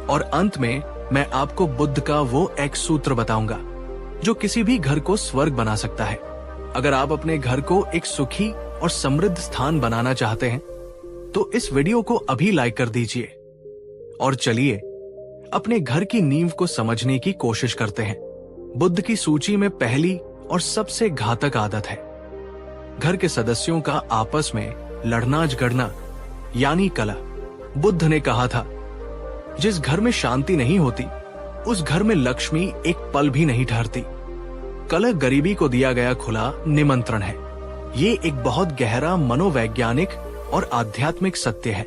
और अंत में मैं आपको बुद्ध का वो एक सूत्र बताऊंगा जो किसी भी घर को स्वर्ग बना सकता है। अगर आप अपने घर को एक सुखी और समृद्ध स्थान बनाना चाहते हैं तो इस वीडियो को अभी लाइक कर दीजिए। और चलिए अपने घर की नींव को समझने की कोशिश करते हैं। बुद्ध की सूची में पहली और सबसे घातक आदत है घर के सदस्यों का आपस में लड़ना झगड़ना यानी कलह। बुद्ध ने कहा था, जिस घर में शांति नहीं होती उस घर में लक्ष्मी एक पल भी नहीं ठहरती। कलह गरीबी को दिया गया खुला निमंत्रण है। ये एक बहुत गहरा मनोवैज्ञानिक और आध्यात्मिक सत्य है।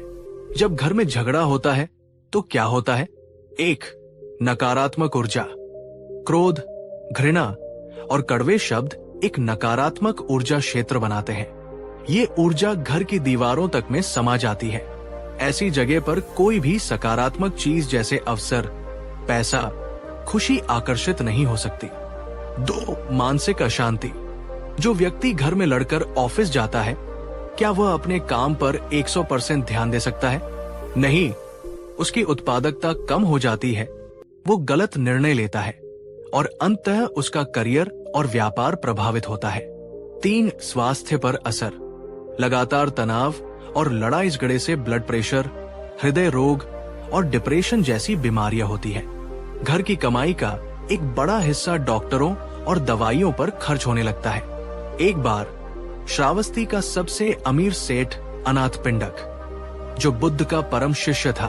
जब घर में झगड़ा होता है तो क्या होता है? एक, नकारात्मक ऊर्जा। क्रोध, घृणा और कड़वे शब्द एक नकारात्मक ऊर्जा क्षेत्र बनाते हैं। ये ऊर्जा घर की दीवारों तक में समा जाती है। ऐसी जगह पर कोई भी सकारात्मक चीज जैसे अवसर, पैसा, खुशी आकर्षित नहीं हो सकती। दो, मानसिक अशांति। जो व्यक्ति घर में लड़कर ऑफिस जाता है, क्या वह अपने काम पर 100% ध्यान दे सकता है? नहीं, उसकी उत्पादकता कम हो जाती है, वो गलत निर्णय लेता है और अंततः उसका करियर और व्यापार प्रभावित होता है। 3, स्वास्थ्य पर असर। लगातार तनाव और लड़ाई झगड़े से ब्लड प्रेशर, हृदय रोग और डिप्रेशन जैसी बीमारियां होती हैं। घर की कमाई का एक बड़ा हिस्सा डॉक्टरों और दवाइयों पर खर्च होने लगता है। एक बार श्रावस्ती का सबसे अमीर सेठ अनाथपिंडक, जो बुद्ध का परम शिष्य था,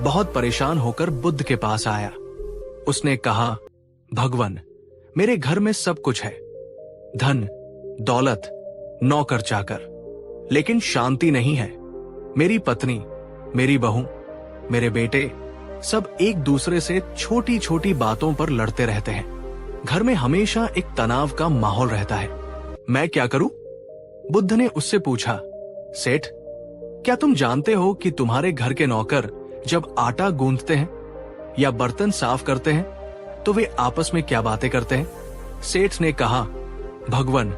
बहुत परेशान होकर बुद्ध के पास आया। उसने कहा, भगवान, मेरे घर में सब कुछ है, धन, दौलत, नौकर चाकर, लेकिन शांति नहीं है। मेरी पत्नी, मेरी बहू, मेरे बेटे सब एक दूसरे से छोटी छोटी बातों पर लड़ते रहते हैं। घर में हमेशा एक तनाव का माहौल रहता है। मैं क्या करूं? बुद्ध ने उससे पूछा, सेठ, क्या तुम जानते हो कि तुम्हारे घर के नौकर जब आटा गूंथते हैं या बर्तन साफ करते हैं तो वे आपस में क्या बातें करते हैं? सेठ ने कहा, भगवान,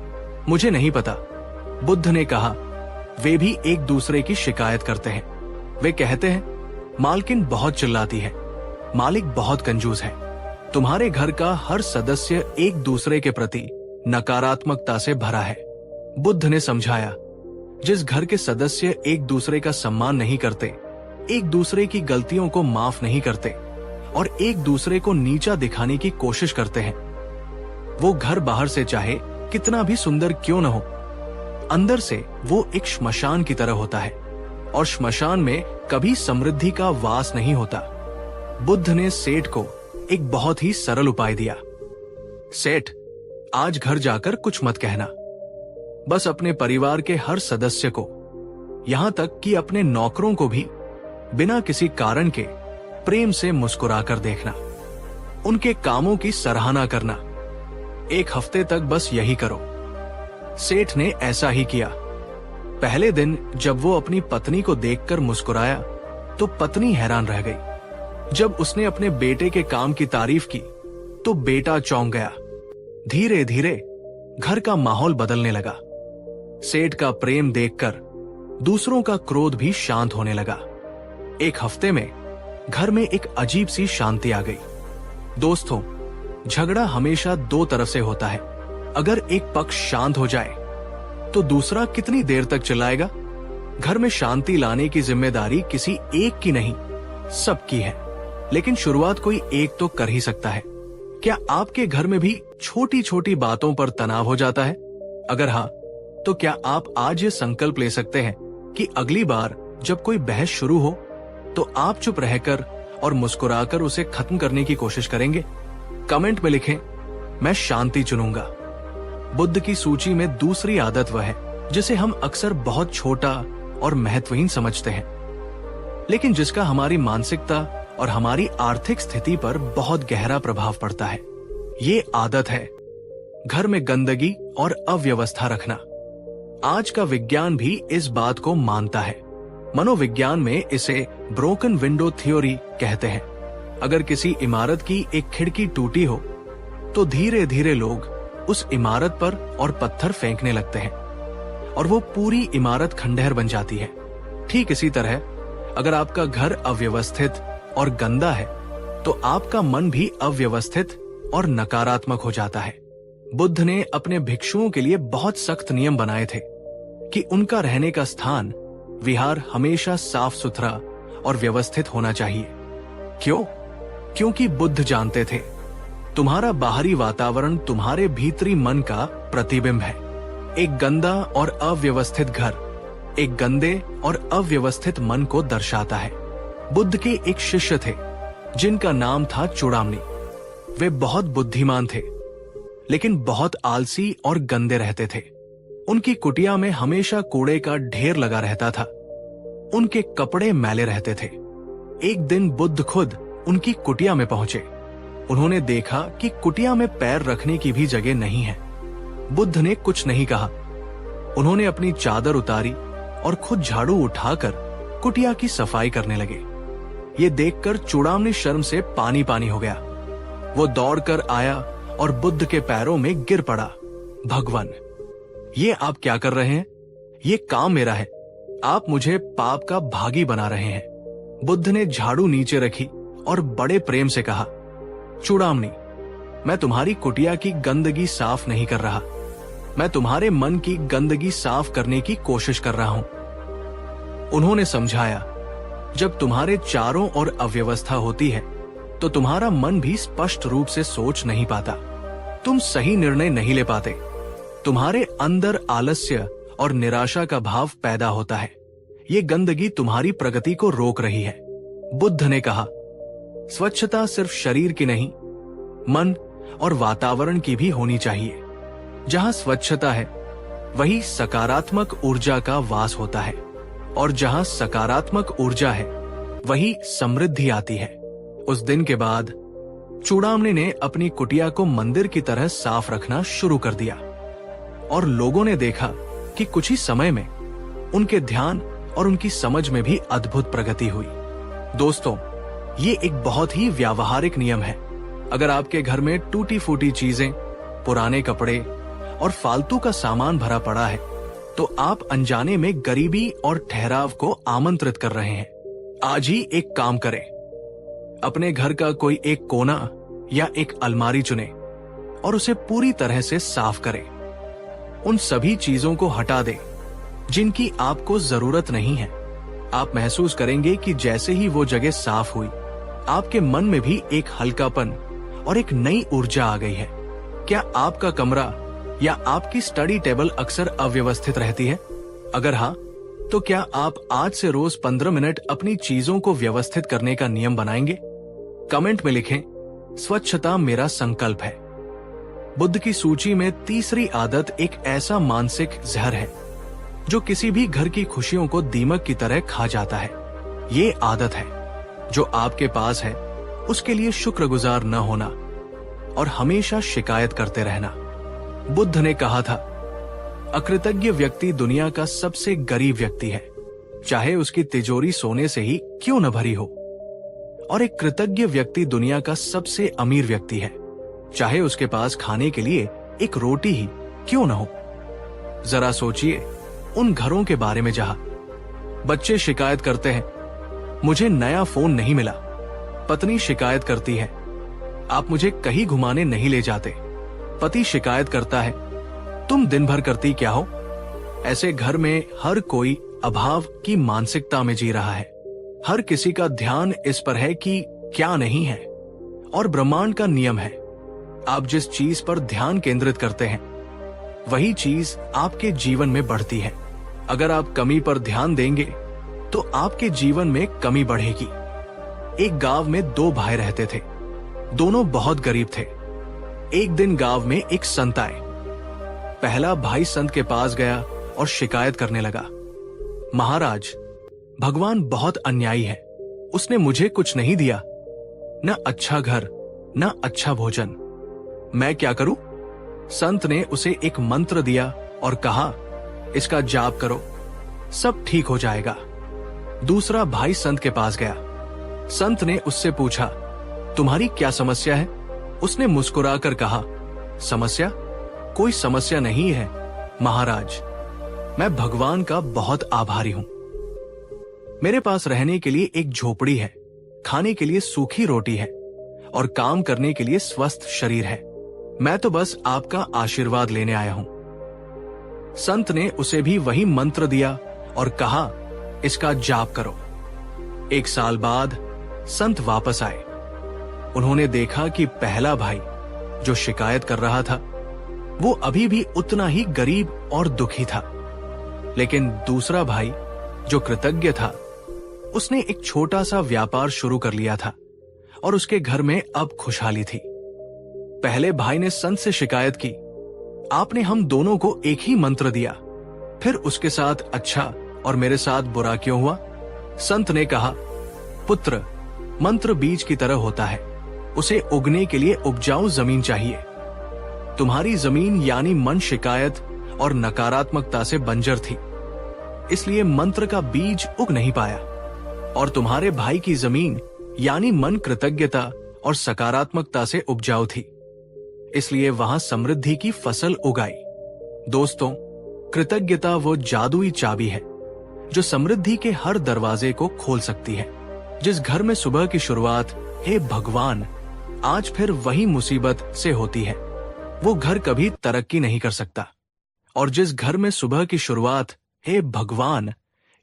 मुझे नहीं पता। बुद्ध ने कहा, वे भी एक दूसरे की शिकायत करते हैं। वे कहते हैं, मालकिन बहुत चिल्लाती है, मालिक बहुत कंजूस है। तुम्हारे घर का हर सदस्य एक दूसरे के प्रति नकारात्मकता से भरा है। बुद्ध ने समझाया, जिस घर के सदस्य एक दूसरे का सम्मान नहीं करते, एक दूसरे की गलतियों को माफ नहीं करते और एक दूसरे को नीचा दिखाने की कोशिश करते हैं, वो घर बाहर से चाहे कितना भी सुंदर क्यों न हो, अंदर से वो एक श्मशान की तरह होता है और श्मशान में कभी समृद्धि का वास नहीं होता। बुद्ध ने सेठ को एक बहुत ही सरल उपाय दिया। सेठ, आज घर जाकर कुछ मत कहना, बस अपने परिवार के हर सदस्य को, यहां तक कि अपने नौकरों को भी बिना किसी कारण के प्रेम से मुस्कुराकर देखना, उनके कामों की सराहना करना। 1 हफ्ते तक बस यही करो। सेठ ने ऐसा ही किया। पहले दिन जब वो अपनी पत्नी को देखकर मुस्कुराया तो पत्नी हैरान रह गई। जब उसने अपने बेटे के काम की तारीफ की तो बेटा चौंक गया। धीरे धीरे घर का माहौल बदलने लगा। सेठ का प्रेम देखकर दूसरों का क्रोध भी शांत होने लगा। 1 हफ्ते में घर में एक अजीब सी शांति आ गई। दोस्तों, झगड़ा हमेशा 2 तरफ से होता है। अगर एक पक्ष शांत हो जाए तो दूसरा कितनी देर तक चिल्लाएगा? घर में शांति लाने की जिम्मेदारी किसी एक की नहीं, सबकी है। लेकिन शुरुआत कोई एक तो कर ही सकता है। क्या आपके घर में भी छोटी छोटी बातों पर तनाव हो जाता है? अगर हाँ, तो क्या आप आज ये संकल्प ले सकते हैं कि अगली बार जब कोई बहस शुरू हो तो आप चुप रहकर और मुस्कुराकर उसे खत्म करने की कोशिश करेंगे? कमेंट में लिखें, मैं शांति चुनूंगा। बुद्ध की सूची में दूसरी आदत वह है जिसे हम अक्सर बहुत छोटा और महत्वहीन समझते हैं, लेकिन जिसका हमारी मानसिकता और हमारी आर्थिक स्थिति पर बहुत गहरा प्रभाव पड़ता है। ये आदत है घर में गंदगी और अव्यवस्था रखना। आज का विज्ञान भी इस बात को मानता है। मनोविज्ञान में इसे ब्रोकन विंडो थ्योरी कहते हैं। अगर किसी इमारत की एक खिड़की टूटी हो तो धीरे धीरे लोग उस इमारत पर और पत्थर फेंकने लगते हैं और वो पूरी इमारत खंडहर बन जाती है। ठीक इसी तरह अगर आपका घर अव्यवस्थित और गंदा है तो आपका मन भी अव्यवस्थित और नकारात्मक हो जाता है। बुद्ध ने अपने भिक्षुओं के लिए बहुत सख्त नियम बनाए थे कि उनका रहने का स्थान, विहार हमेशा साफ सुथरा और व्यवस्थित होना चाहिए। क्यों? क्योंकि बुद्ध जानते थे तुम्हारा बाहरी वातावरण तुम्हारे भीतरी मन का प्रतिबिंब है। एक गंदा और अव्यवस्थित घर एक गंदे और अव्यवस्थित मन को दर्शाता है। बुद्ध के एक शिष्य थे जिनका नाम था चूड़ामणि। वे बहुत बुद्धिमान थे लेकिन बहुत आलसी और गंदे रहते थे। उनकी कुटिया में हमेशा कूड़े का ढेर लगा रहता था। उनके कपड़े मैले रहते थे। एक दिन बुद्ध खुद उनकी कुटिया में पहुंचे। उन्होंने देखा कि कुटिया में पैर रखने की भी जगह नहीं है। बुद्ध ने कुछ नहीं कहा। उन्होंने अपनी चादर उतारी और खुद झाड़ू उठाकर कुटिया की सफाई करने लगे। ये देखकर चूड़ामणि शर्म से पानी पानी हो गया। वो दौड़कर आया और बुद्ध के पैरों में गिर पड़ा। भगवान, ये आप क्या कर रहे हैं? ये काम मेरा है। आप मुझे पाप का भागी बना रहे हैं। बुद्ध ने झाड़ू नीचे रखी और बड़े प्रेम से कहा, चूड़ामणि, मैं तुम्हारी कुटिया की गंदगी साफ नहीं कर रहा। मैं तुम्हारे मन की गंदगी साफ करने की कोशिश कर रहा हूं। उन्होंने समझाया, जब तुम्हारे चारों ओर अव्यवस्था होती है तो तुम्हारा मन भी स्पष्ट रूप से सोच नहीं पाता। तुम सही निर्णय नहीं ले पाते। तुम्हारे अंदर आलस्य और निराशा का भाव पैदा होता है। ये गंदगी तुम्हारी प्रगति को रोक रही है। बुद्ध ने कहा, स्वच्छता सिर्फ शरीर की नहीं, मन और वातावरण की भी होनी चाहिए। जहां स्वच्छता है वही सकारात्मक ऊर्जा का वास होता है, और जहां सकारात्मक ऊर्जा है वही समृद्धि आती है। उस दिन के बाद चूड़ामणि ने अपनी कुटिया को मंदिर की तरह साफ रखना शुरू कर दिया, और लोगों ने देखा कि कुछ ही समय में उनके ध्यान और उनकी समझ में भी अद्भुत प्रगति हुई। दोस्तों, ये एक बहुत ही व्यावहारिक नियम है। अगर आपके घर में टूटी फूटी चीजें, पुराने कपड़े और फालतू का सामान भरा पड़ा है तो आप अनजाने में गरीबी और ठहराव को आमंत्रित कर रहे हैं। आज ही एक काम करें, अपने घर का कोई एक कोना या एक अलमारी चुनें और उसे पूरी तरह से साफ करें। उन सभी चीजों को हटा दें जिनकी आपको जरूरत नहीं है। आप महसूस करेंगे कि जैसे ही वो जगह साफ हुई, आपके मन में भी एक हल्कापन और एक नई ऊर्जा आ गई है। क्या आपका कमरा या आपकी स्टडी टेबल अक्सर अव्यवस्थित रहती है? अगर हाँ, तो क्या आप आज से रोज 15 मिनट अपनी चीजों को व्यवस्थित करने का नियम बनाएंगे? कमेंट में लिखें, स्वच्छता मेरा संकल्प है। बुद्ध की सूची में तीसरी आदत एक ऐसा मानसिक जहर है जो किसी भी घर की खुशियों को दीमक की तरह खा जाता है। ये आदत है, जो आपके पास है उसके लिए शुक्रगुजार न होना और हमेशा शिकायत करते रहना। बुद्ध ने कहा था, अकृतज्ञ व्यक्ति दुनिया का सबसे गरीब व्यक्ति है, चाहे उसकी तिजोरी सोने से ही क्यों न भरी हो, और एक कृतज्ञ व्यक्ति दुनिया का सबसे अमीर व्यक्ति है, चाहे उसके पास खाने के लिए एक रोटी ही क्यों न हो। जरा सोचिए उन घरों के बारे में जहां बच्चे शिकायत करते हैं, मुझे नया फोन नहीं मिला। पत्नी शिकायत करती है, आप मुझे कहीं घुमाने नहीं ले जाते। पति शिकायत करता है, तुम दिन भर करती क्या हो। ऐसे घर में हर कोई अभाव की मानसिकता में जी रहा है। हर किसी का ध्यान इस पर है कि क्या नहीं है, और ब्रह्मांड का नियम है, आप जिस चीज पर ध्यान केंद्रित करते हैं वही चीज आपके जीवन में बढ़ती है। अगर आप कमी पर ध्यान देंगे तो आपके जीवन में कमी बढ़ेगी। एक गांव में 2 भाई रहते थे। दोनों बहुत गरीब थे। एक दिन गांव में एक संत आए। पहला भाई संत के पास गया और शिकायत करने लगा, महाराज, भगवान बहुत अन्यायी है। उसने मुझे कुछ नहीं दिया, न अच्छा घर न अच्छा भोजन। मैं क्या करूं? संत ने उसे एक मंत्र दिया और कहा, इसका जाप करो, सब ठीक हो जाएगा। दूसरा भाई संत के पास गया। संत ने उससे पूछा, तुम्हारी क्या समस्या है? उसने मुस्कुराकर कहा, समस्या? कोई समस्या नहीं है महाराज, मैं भगवान का बहुत आभारी हूं। मेरे पास रहने के लिए एक झोपड़ी है, खाने के लिए सूखी रोटी है और काम करने के लिए स्वस्थ शरीर है। मैं तो बस आपका आशीर्वाद लेने आया हूं। संत ने उसे भी वही मंत्र दिया और कहा, इसका जाप करो। 1 साल बाद संत वापस आए। उन्होंने देखा कि पहला भाई जो शिकायत कर रहा था वो अभी भी उतना ही गरीब और दुखी था, लेकिन दूसरा भाई जो कृतज्ञ था उसने एक छोटा सा व्यापार शुरू कर लिया था और उसके घर में अब खुशहाली थी। पहले भाई ने संत से शिकायत की, आपने हम दोनों को एक ही मंत्र दिया, फिर उसके साथ अच्छा और मेरे साथ बुरा क्यों हुआ? संत ने कहा, पुत्र, मंत्र बीज की तरह होता है, उसे उगने के लिए उपजाऊ जमीन चाहिए। तुम्हारी जमीन यानी मन शिकायत और नकारात्मकता से बंजर थी, इसलिए मंत्र का बीज उग नहीं पाया। और तुम्हारे भाई की जमीन यानी मन कृतज्ञता और सकारात्मकता से उपजाऊ थी, इसलिए वहां समृद्धि की फसल उगाई। दोस्तों, कृतज्ञता वो जादुई चाबी है जो समृद्धि के हर दरवाजे को खोल सकती है। जिस घर में सुबह की शुरुआत हे भगवान आज फिर वही मुसीबत से होती है, वो घर कभी तरक्की नहीं कर सकता। और जिस घर में सुबह की शुरुआत हे भगवान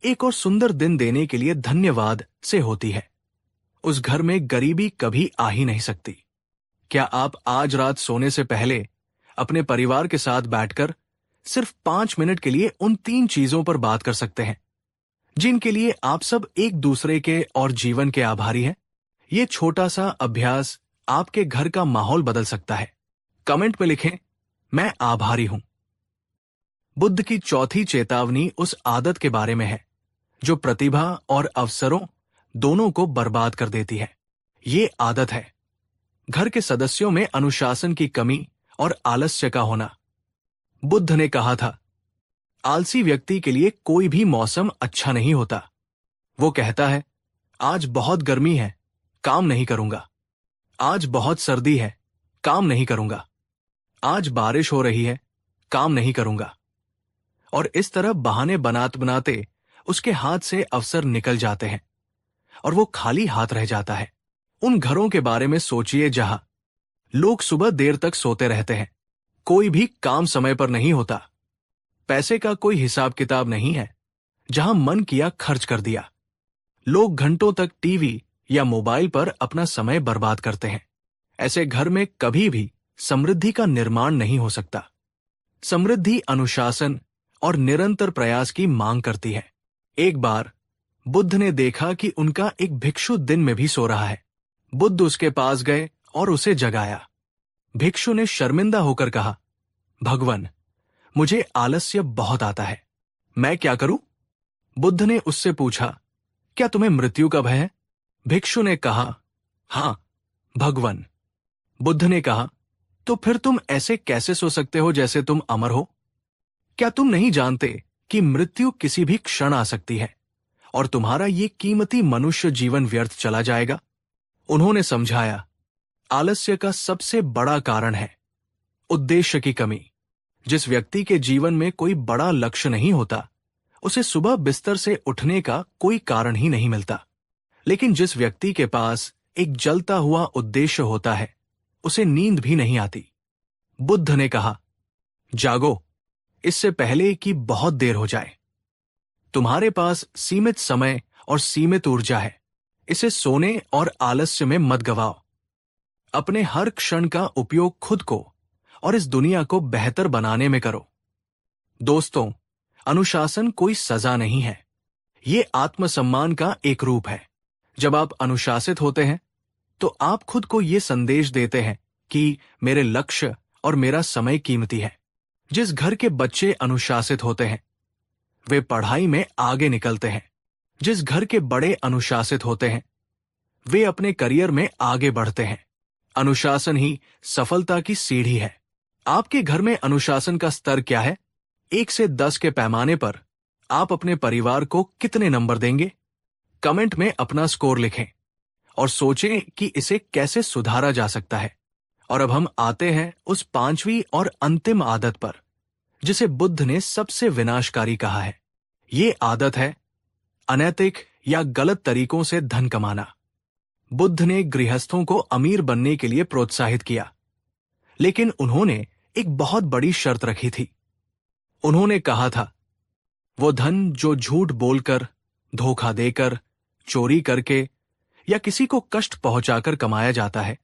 एक और सुंदर दिन देने के लिए धन्यवाद से होती है, उस घर में गरीबी कभी आ ही नहीं सकती। क्या आप आज रात सोने से पहले अपने परिवार के साथ बैठकर सिर्फ 5 मिनट के लिए उन 3 चीजों पर बात कर सकते हैं जिनके लिए आप सब एक दूसरे के और जीवन के आभारी हैं? ये छोटा सा अभ्यास आपके घर का माहौल बदल सकता है। कमेंट में लिखें, मैं आभारी हूं। बुद्ध की चौथी चेतावनी उस आदत के बारे में है जो प्रतिभा और अवसरों दोनों को बर्बाद कर देती है। ये आदत है घर के सदस्यों में अनुशासन की कमी और आलस्य का होना। बुद्ध ने कहा था, आलसी व्यक्ति के लिए कोई भी मौसम अच्छा नहीं होता। वो कहता है, आज बहुत गर्मी है, काम नहीं करूंगा। आज बहुत सर्दी है, काम नहीं करूंगा। आज बारिश हो रही है, काम नहीं करूंगा। और इस तरह बहाने बनाते बनाते उसके हाथ से अवसर निकल जाते हैं और वो खाली हाथ रह जाता है। उन घरों के बारे में सोचिए जहां लोग सुबह देर तक सोते रहते हैं, कोई भी काम समय पर नहीं होता, पैसे का कोई हिसाब किताब नहीं है, जहां मन किया खर्च कर दिया। लोग घंटों तक टीवी या मोबाइल पर अपना समय बर्बाद करते हैं। ऐसे घर में कभी भी समृद्धि का निर्माण नहीं हो सकता। समृद्धि अनुशासन और निरंतर प्रयास की मांग करती है। एक बार बुद्ध ने देखा कि उनका एक भिक्षु दिन में भी सो रहा है। बुद्ध उसके पास गए और उसे जगाया। भिक्षु ने शर्मिंदा होकर कहा, भगवन, मुझे आलस्य बहुत आता है, मैं क्या करूं? बुद्ध ने उससे पूछा, क्या तुम्हें मृत्यु का भय है? भिक्षु ने कहा, हां भगवन। बुद्ध ने कहा, तो फिर तुम ऐसे कैसे सो सकते हो जैसे तुम अमर हो? क्या तुम नहीं जानते कि मृत्यु किसी भी क्षण आ सकती है और तुम्हारा ये कीमती मनुष्य जीवन व्यर्थ चला जाएगा? उन्होंने समझाया, आलस्य का सबसे बड़ा कारण है उद्देश्य की कमी। जिस व्यक्ति के जीवन में कोई बड़ा लक्ष्य नहीं होता, उसे सुबह बिस्तर से उठने का कोई कारण ही नहीं मिलता। लेकिन जिस व्यक्ति के पास एक जलता हुआ उद्देश्य होता है, उसे नींद भी नहीं आती। बुद्ध ने कहा, जागो, इससे पहले कि बहुत देर हो जाए। तुम्हारे पास सीमित समय और सीमित ऊर्जा है, इसे सोने और आलस्य में मत गवाओ। अपने हर क्षण का उपयोग खुद को और इस दुनिया को बेहतर बनाने में करो। दोस्तों, अनुशासन कोई सजा नहीं है, ये आत्मसम्मान का एक रूप है। जब आप अनुशासित होते हैं तो आप खुद को ये संदेश देते हैं कि मेरे लक्ष्य और मेरा समय कीमती है। जिस घर के बच्चे अनुशासित होते हैं वे पढ़ाई में आगे निकलते हैं। जिस घर के बड़े अनुशासित होते हैं वे अपने करियर में आगे बढ़ते हैं। अनुशासन ही सफलता की सीढ़ी है। आपके घर में अनुशासन का स्तर क्या है? 1 से 10 के पैमाने पर आप अपने परिवार को कितने नंबर देंगे? कमेंट में अपना स्कोर लिखें और सोचें कि इसे कैसे सुधारा जा सकता है। और अब हम आते हैं उस 5वीं और अंतिम आदत पर जिसे बुद्ध ने सबसे विनाशकारी कहा है। ये आदत है अनैतिक या गलत तरीकों से धन कमाना। बुद्ध ने गृहस्थों को अमीर बनने के लिए प्रोत्साहित किया, लेकिन उन्होंने एक बहुत बड़ी शर्त रखी थी। उन्होंने कहा था, वो धन जो झूठ बोलकर, धोखा देकर, चोरी करके या किसी को कष्ट पहुंचाकर कमाया जाता है,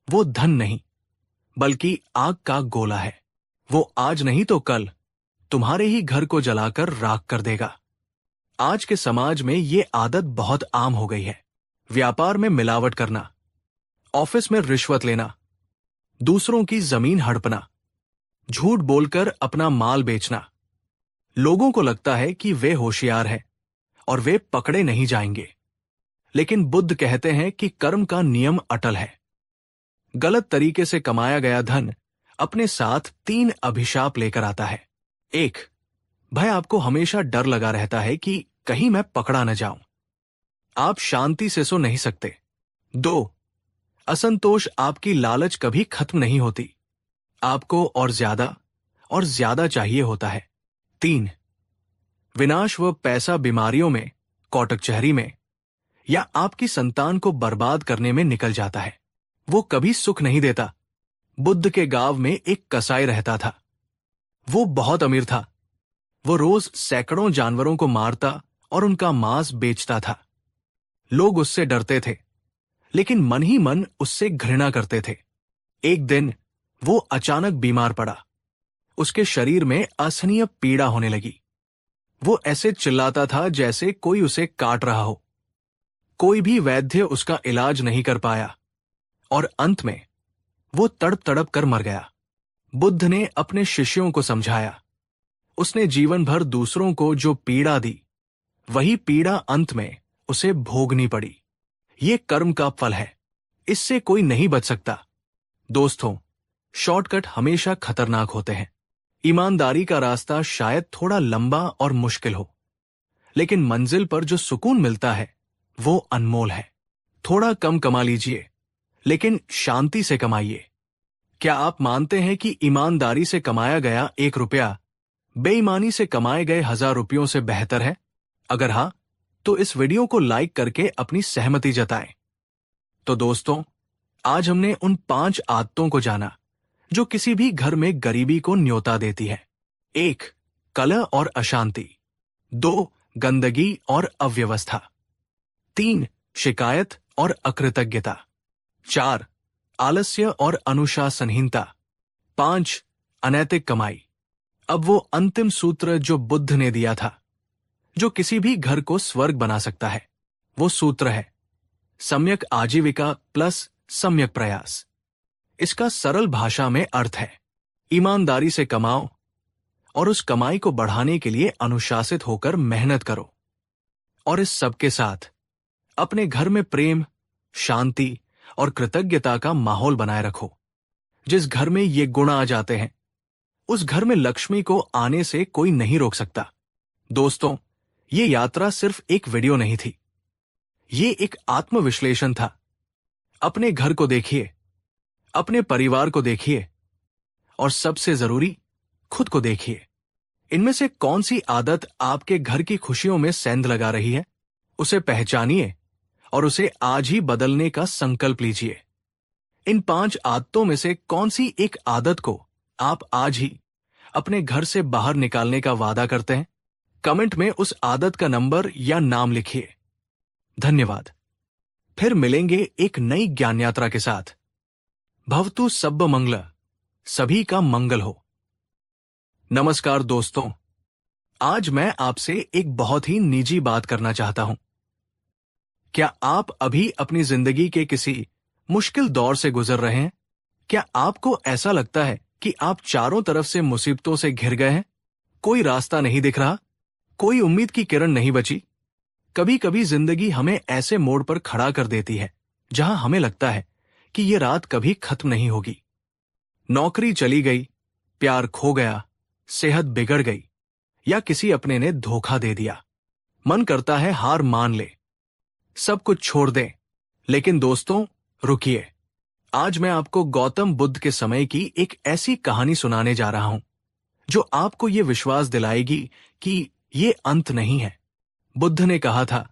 वो धन नहीं बल्कि आग का गोला है। वो आज नहीं तो कल तुम्हारे ही घर को जलाकर राख कर देगा। आज के समाज में ये आदत बहुत आम हो गई है। व्यापार में मिलावट करना, ऑफिस में रिश्वत लेना, दूसरों की जमीन हड़पना, झूठ बोलकर अपना माल बेचना। लोगों को लगता है कि वे होशियार हैं और वे पकड़े नहीं जाएंगे। लेकिन बुद्ध कहते हैं कि कर्म का नियम अटल है। गलत तरीके से कमाया गया धन अपने साथ 3 अभिशाप लेकर आता है। 1, भय, आपको हमेशा डर लगा रहता है कि कहीं मैं पकड़ा न जाऊं। आप शांति से सो नहीं सकते। 2, असंतोष, आपकी लालच कभी खत्म नहीं होती। आपको और ज्यादा चाहिए होता है। 3, विनाश व पैसा बीमारियों में, कौटक चहरी में या आपकी संतान को बर्बाद करने में निकल जाता है। वो कभी सुख नहीं देता। बुद्ध के गांव में एक कसाई रहता था। वो बहुत अमीर था। वो रोज सैकड़ों जानवरों को मारता और उनका मांस बेचता था। लोग उससे डरते थे, लेकिन मन ही मन उससे घृणा करते थे। एक दिन वो अचानक बीमार पड़ा। उसके शरीर में असहनीय पीड़ा होने लगी। वो ऐसे चिल्लाता था जैसे कोई उसे काट रहा हो। कोई भी वैद्य उसका इलाज नहीं कर पाया और अंत में वो तड़प तड़प कर मर गया। बुद्ध ने अपने शिष्यों को समझाया। उसने जीवन भर दूसरों को जो पीड़ा दी, वही पीड़ा अंत में उसे भोगनी पड़ी। ये कर्म का फल है, इससे कोई नहीं बच सकता। दोस्तों, शॉर्टकट हमेशा खतरनाक होते हैं। ईमानदारी का रास्ता शायद थोड़ा लंबा और मुश्किल हो, लेकिन मंजिल पर जो सुकून मिलता है वो अनमोल है। थोड़ा कम कमा लीजिए, लेकिन शांति से कमाइए। क्या आप मानते हैं कि ईमानदारी से कमाया गया 1 रुपया बेईमानी से कमाए गए 1000 रुपयों से बेहतर है? अगर हां, तो इस वीडियो को लाइक करके अपनी सहमति जताएं। तो दोस्तों, आज हमने उन 5 आदतों को जाना जो किसी भी घर में गरीबी को न्योता देती है। 1, कलह और अशांति। 2, गंदगी और अव्यवस्था। 3, शिकायत और अकृतज्ञता। 4, आलस्य और अनुशासनहीनता। 5, अनैतिक कमाई। अब वो अंतिम सूत्र जो बुद्ध ने दिया था, जो किसी भी घर को स्वर्ग बना सकता है, वो सूत्र है सम्यक आजीविका प्लस सम्यक प्रयास। इसका सरल भाषा में अर्थ है, ईमानदारी से कमाओ और उस कमाई को बढ़ाने के लिए अनुशासित होकर मेहनत करो। और इस सब के साथ अपने घर में प्रेम, शांति और कृतज्ञता का माहौल बनाए रखो। जिस घर में ये गुण आ जाते हैं, उस घर में लक्ष्मी को आने से कोई नहीं रोक सकता। दोस्तों, ये यात्रा सिर्फ एक वीडियो नहीं थी, ये एक आत्मविश्लेषण था। अपने घर को देखिए, अपने परिवार को देखिए और सबसे जरूरी, खुद को देखिए। इनमें से कौन सी आदत आपके घर की खुशियों में सेंध लगा रही है? उसे पहचानिए और उसे आज ही बदलने का संकल्प लीजिए। इन 5 आदतों में से कौन सी एक आदत को आप आज ही अपने घर से बाहर निकालने का वादा करते हैं? कमेंट में उस आदत का नंबर या नाम लिखिए। धन्यवाद। फिर मिलेंगे एक नई ज्ञान यात्रा के साथ। भवतु सब्ब मंगल, सभी का मंगल हो। नमस्कार दोस्तों, आज मैं आपसे एक बहुत ही निजी बात करना चाहता हूं। क्या आप अभी अपनी जिंदगी के किसी मुश्किल दौर से गुजर रहे हैं? क्या आपको ऐसा लगता है कि आप चारों तरफ से मुसीबतों से घिर गए हैं? कोई रास्ता नहीं दिख रहा, कोई उम्मीद की किरण नहीं बची। कभी कभी जिंदगी हमें ऐसे मोड़ पर खड़ा कर देती है जहां हमें लगता है कि ये रात कभी खत्म नहीं होगी। नौकरी चली गई, प्यार खो गया, सेहत बिगड़ गई या किसी अपने ने धोखा दे दिया। मन करता है हार मान ले, सब कुछ छोड़ दें। लेकिन दोस्तों, रुकिए। आज मैं आपको गौतम बुद्ध के समय की एक ऐसी कहानी सुनाने जा रहा हूं जो आपको ये विश्वास दिलाएगी कि ये अंत नहीं है। बुद्ध ने कहा था,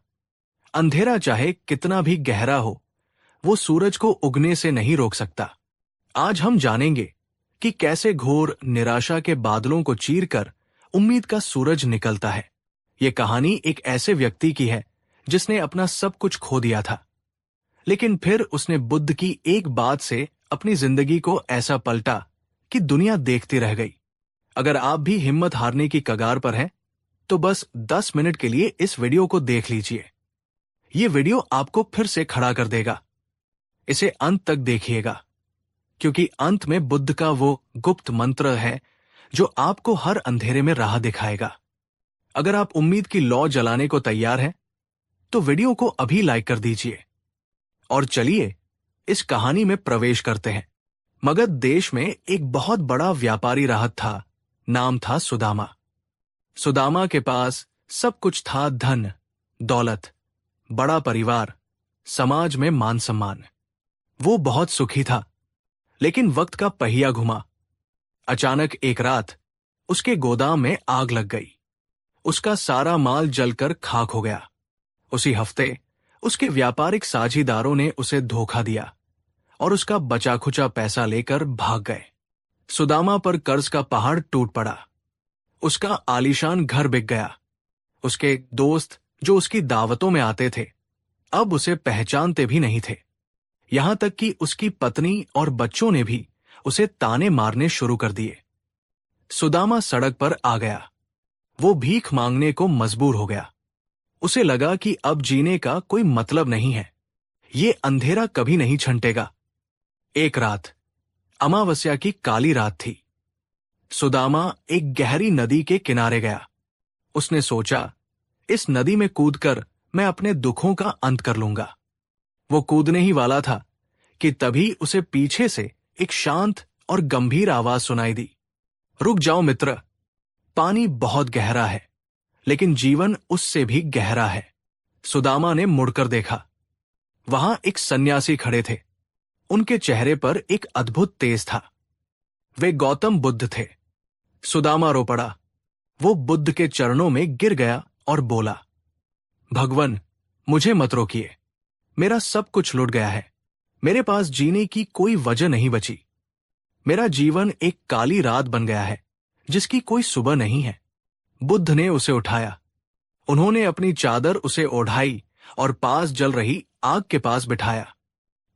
अंधेरा चाहे कितना भी गहरा हो, वो सूरज को उगने से नहीं रोक सकता। आज हम जानेंगे कि कैसे घोर निराशा के बादलों को चीरकर उम्मीद का सूरज निकलता है। ये कहानी एक ऐसे व्यक्ति की है जिसने अपना सब कुछ खो दिया था, लेकिन फिर उसने बुद्ध की एक बात से अपनी जिंदगी को ऐसा पलटा कि दुनिया देखती रह गई। अगर आप भी हिम्मत हारने की कगार पर हैं, तो बस 10 मिनट के लिए इस वीडियो को देख लीजिए। ये वीडियो आपको फिर से खड़ा कर देगा। इसे अंत तक देखिएगा, क्योंकि अंत में बुद्ध का वो गुप्त मंत्र है जो आपको हर अंधेरे में राह दिखाएगा। अगर आप उम्मीद की लौ जलाने को तैयार हैं, तो वीडियो को अभी लाइक कर दीजिए। और चलिए इस कहानी में प्रवेश करते हैं। मगध देश में एक बहुत बड़ा व्यापारी राहत था। नाम था सुदामा। सुदामा के पास सब कुछ था, धन, दौलत, बड़ा परिवार, समाज में मान सम्मान। वो बहुत सुखी था। लेकिन वक्त का पहिया घुमा। अचानक एक रात उसके गोदाम में आग लग गई। उसका सारा माल जलकर खाक हो गया। उसी हफ्ते उसके व्यापारिक साझीदारों ने उसे धोखा दिया और उसका बचा खुचा पैसा लेकर भाग गए। सुदामा पर कर्ज का पहाड़ टूट पड़ा। उसका आलीशान घर बिक गया। उसके दोस्त जो उसकी दावतों में आते थे, अब उसे पहचानते भी नहीं थे। यहां तक कि उसकी पत्नी और बच्चों ने भी उसे ताने मारने शुरू कर दिए। सुदामा सड़क पर आ गया। वो भीख मांगने को मजबूर हो गया। उसे लगा कि अब जीने का कोई मतलब नहीं है। ये अंधेरा कभी नहीं छंटेगा। एक रात, अमावस्या की काली रात थी। सुदामा एक गहरी नदी के किनारे गया। उसने सोचा, इस नदी में कूदकर मैं अपने दुखों का अंत कर लूंगा। वो कूदने ही वाला था कि तभी उसे पीछे से एक शांत और गंभीर आवाज सुनाई दी। रुक जाओ मित्र, पानी बहुत गहरा है, लेकिन जीवन उससे भी गहरा है। सुदामा ने मुड़कर देखा। वहां एक सन्यासी खड़े थे। उनके चेहरे पर एक अद्भुत तेज था। वे गौतम बुद्ध थे। सुदामा रो पड़ा। वो बुद्ध के चरणों में गिर गया और बोला, भगवन, मुझे मत रोकिए। मेरा सब कुछ लुट गया है। मेरे पास जीने की कोई वजह नहीं बची। मेरा जीवन एक काली रात बन गया है जिसकी कोई सुबह नहीं है। बुद्ध ने उसे उठाया। उन्होंने अपनी चादर उसे ओढ़ाई और पास जल रही आग के पास बिठाया।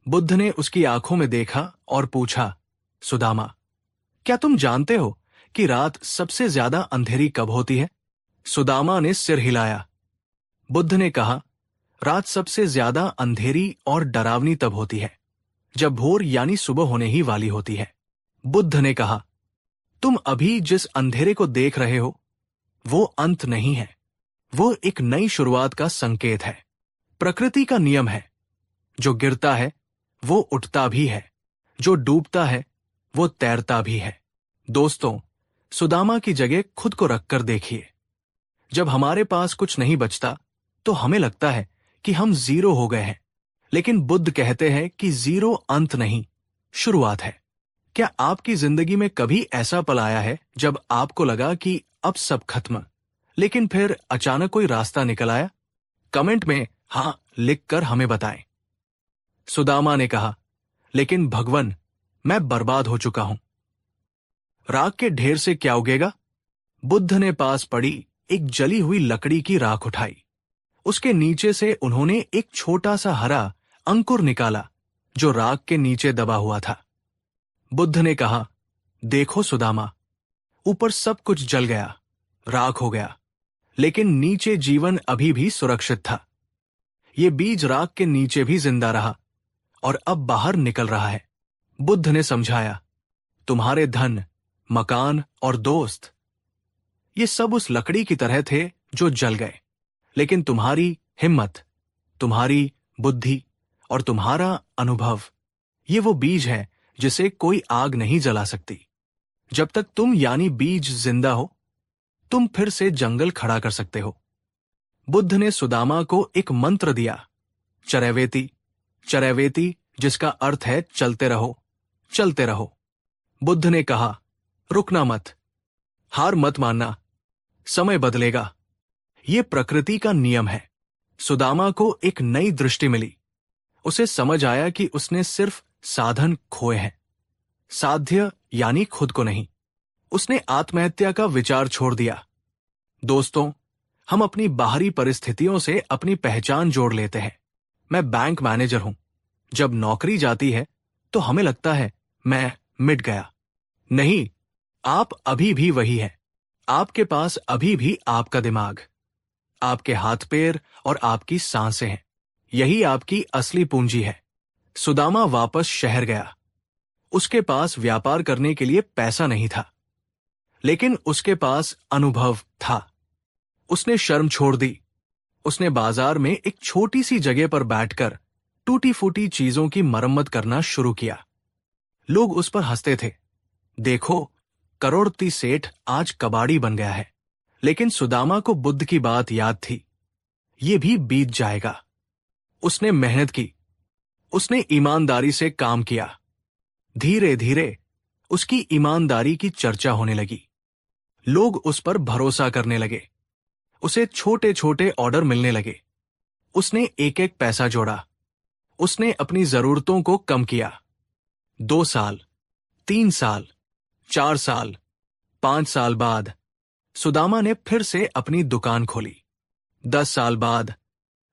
बुद्ध ने उसकी आंखों में देखा और पूछा, सुदामा, क्या तुम जानते हो कि रात सबसे ज्यादा अंधेरी कब होती है? सुदामा ने सिर हिलाया। बुद्ध ने कहा, रात सबसे ज्यादा अंधेरी और डरावनी तब होती है जब भोर यानी सुबह होने ही वाली होती है। बुद्ध ने कहा, तुम अभी जिस अंधेरे को देख रहे हो वो अंत नहीं है। वो एक नई शुरुआत का संकेत है। प्रकृति का नियम है, जो गिरता है वो उठता भी है, जो डूबता है वो तैरता भी है। दोस्तों, सुदामा की जगह खुद को रखकर देखिए। जब हमारे पास कुछ नहीं बचता तो हमें लगता है कि हम जीरो हो गए हैं, लेकिन बुद्ध कहते हैं कि जीरो अंत नहीं, शुरुआत है। क्या आपकी जिंदगी में कभी ऐसा पल आया है जब आपको लगा कि अब सब खत्म, लेकिन फिर अचानक कोई रास्ता निकल आया? कमेंट में हां लिखकर हमें बताएं। सुदामा ने कहा, लेकिन भगवन, मैं बर्बाद हो चुका हूं। राख के ढेर से क्या उगेगा? बुद्ध ने पास पड़ी एक जली हुई लकड़ी की राख उठाई। उसके नीचे से उन्होंने एक छोटा सा हरा अंकुर निकाला जो राख के नीचे दबा हुआ था। बुद्ध ने कहा, देखो सुदामा, ऊपर सब कुछ जल गया, राख हो गया, लेकिन नीचे जीवन अभी भी सुरक्षित था। ये बीज राख के नीचे भी जिंदा रहा और अब बाहर निकल रहा है। बुद्ध ने समझाया, तुम्हारे धन, मकान और दोस्त, ये सब उस लकड़ी की तरह थे जो जल गए, लेकिन तुम्हारी हिम्मत, तुम्हारी बुद्धि और तुम्हारा अनुभव, ये वो बीज है जिसे कोई आग नहीं जला सकती। जब तक तुम यानी बीज जिंदा हो, तुम फिर से जंगल खड़ा कर सकते हो। बुद्ध ने सुदामा को एक मंत्र दिया, चरैवेति, चरैवेति, जिसका अर्थ है चलते रहो, चलते रहो। बुद्ध ने कहा, रुकना मत, हार मत मानना, समय बदलेगा। ये प्रकृति का नियम है। सुदामा को एक नई दृष्टि मिली। उसे समझ आया कि उसने सिर्फ साधन खोए हैं, साध्य यानी खुद को नहीं। उसने आत्महत्या का विचार छोड़ दिया। दोस्तों, हम अपनी बाहरी परिस्थितियों से अपनी पहचान जोड़ लेते हैं। मैं बैंक मैनेजर हूं, जब नौकरी जाती है तो हमें लगता है मैं मिट गया। नहीं, आप अभी भी वही हैं। आपके पास अभी भी आपका दिमाग, आपके हाथ पैर और आपकी सांसें हैं। यही आपकी असली पूंजी है। सुदामा वापस शहर गया। उसके पास व्यापार करने के लिए पैसा नहीं था, लेकिन उसके पास अनुभव था। उसने शर्म छोड़ दी। उसने बाजार में एक छोटी सी जगह पर बैठकर टूटी फूटी चीजों की मरम्मत करना शुरू किया। लोग उस पर हंसते थे। देखो, करोड़पति सेठ आज कबाड़ी बन गया है। लेकिन सुदामा को बुद्ध की बात याद थी। ये भी बीत जाएगा। उसने मेहनत की। उसने ईमानदारी से काम किया। धीरे धीरे उसकी ईमानदारी की चर्चा होने लगी। लोग उस पर भरोसा करने लगे। उसे छोटे छोटे ऑर्डर मिलने लगे। उसने एक एक पैसा जोड़ा। उसने अपनी जरूरतों को कम किया। 2 साल, 3 साल, 4 साल, 5 साल बाद सुदामा ने फिर से अपनी दुकान खोली। 10 साल बाद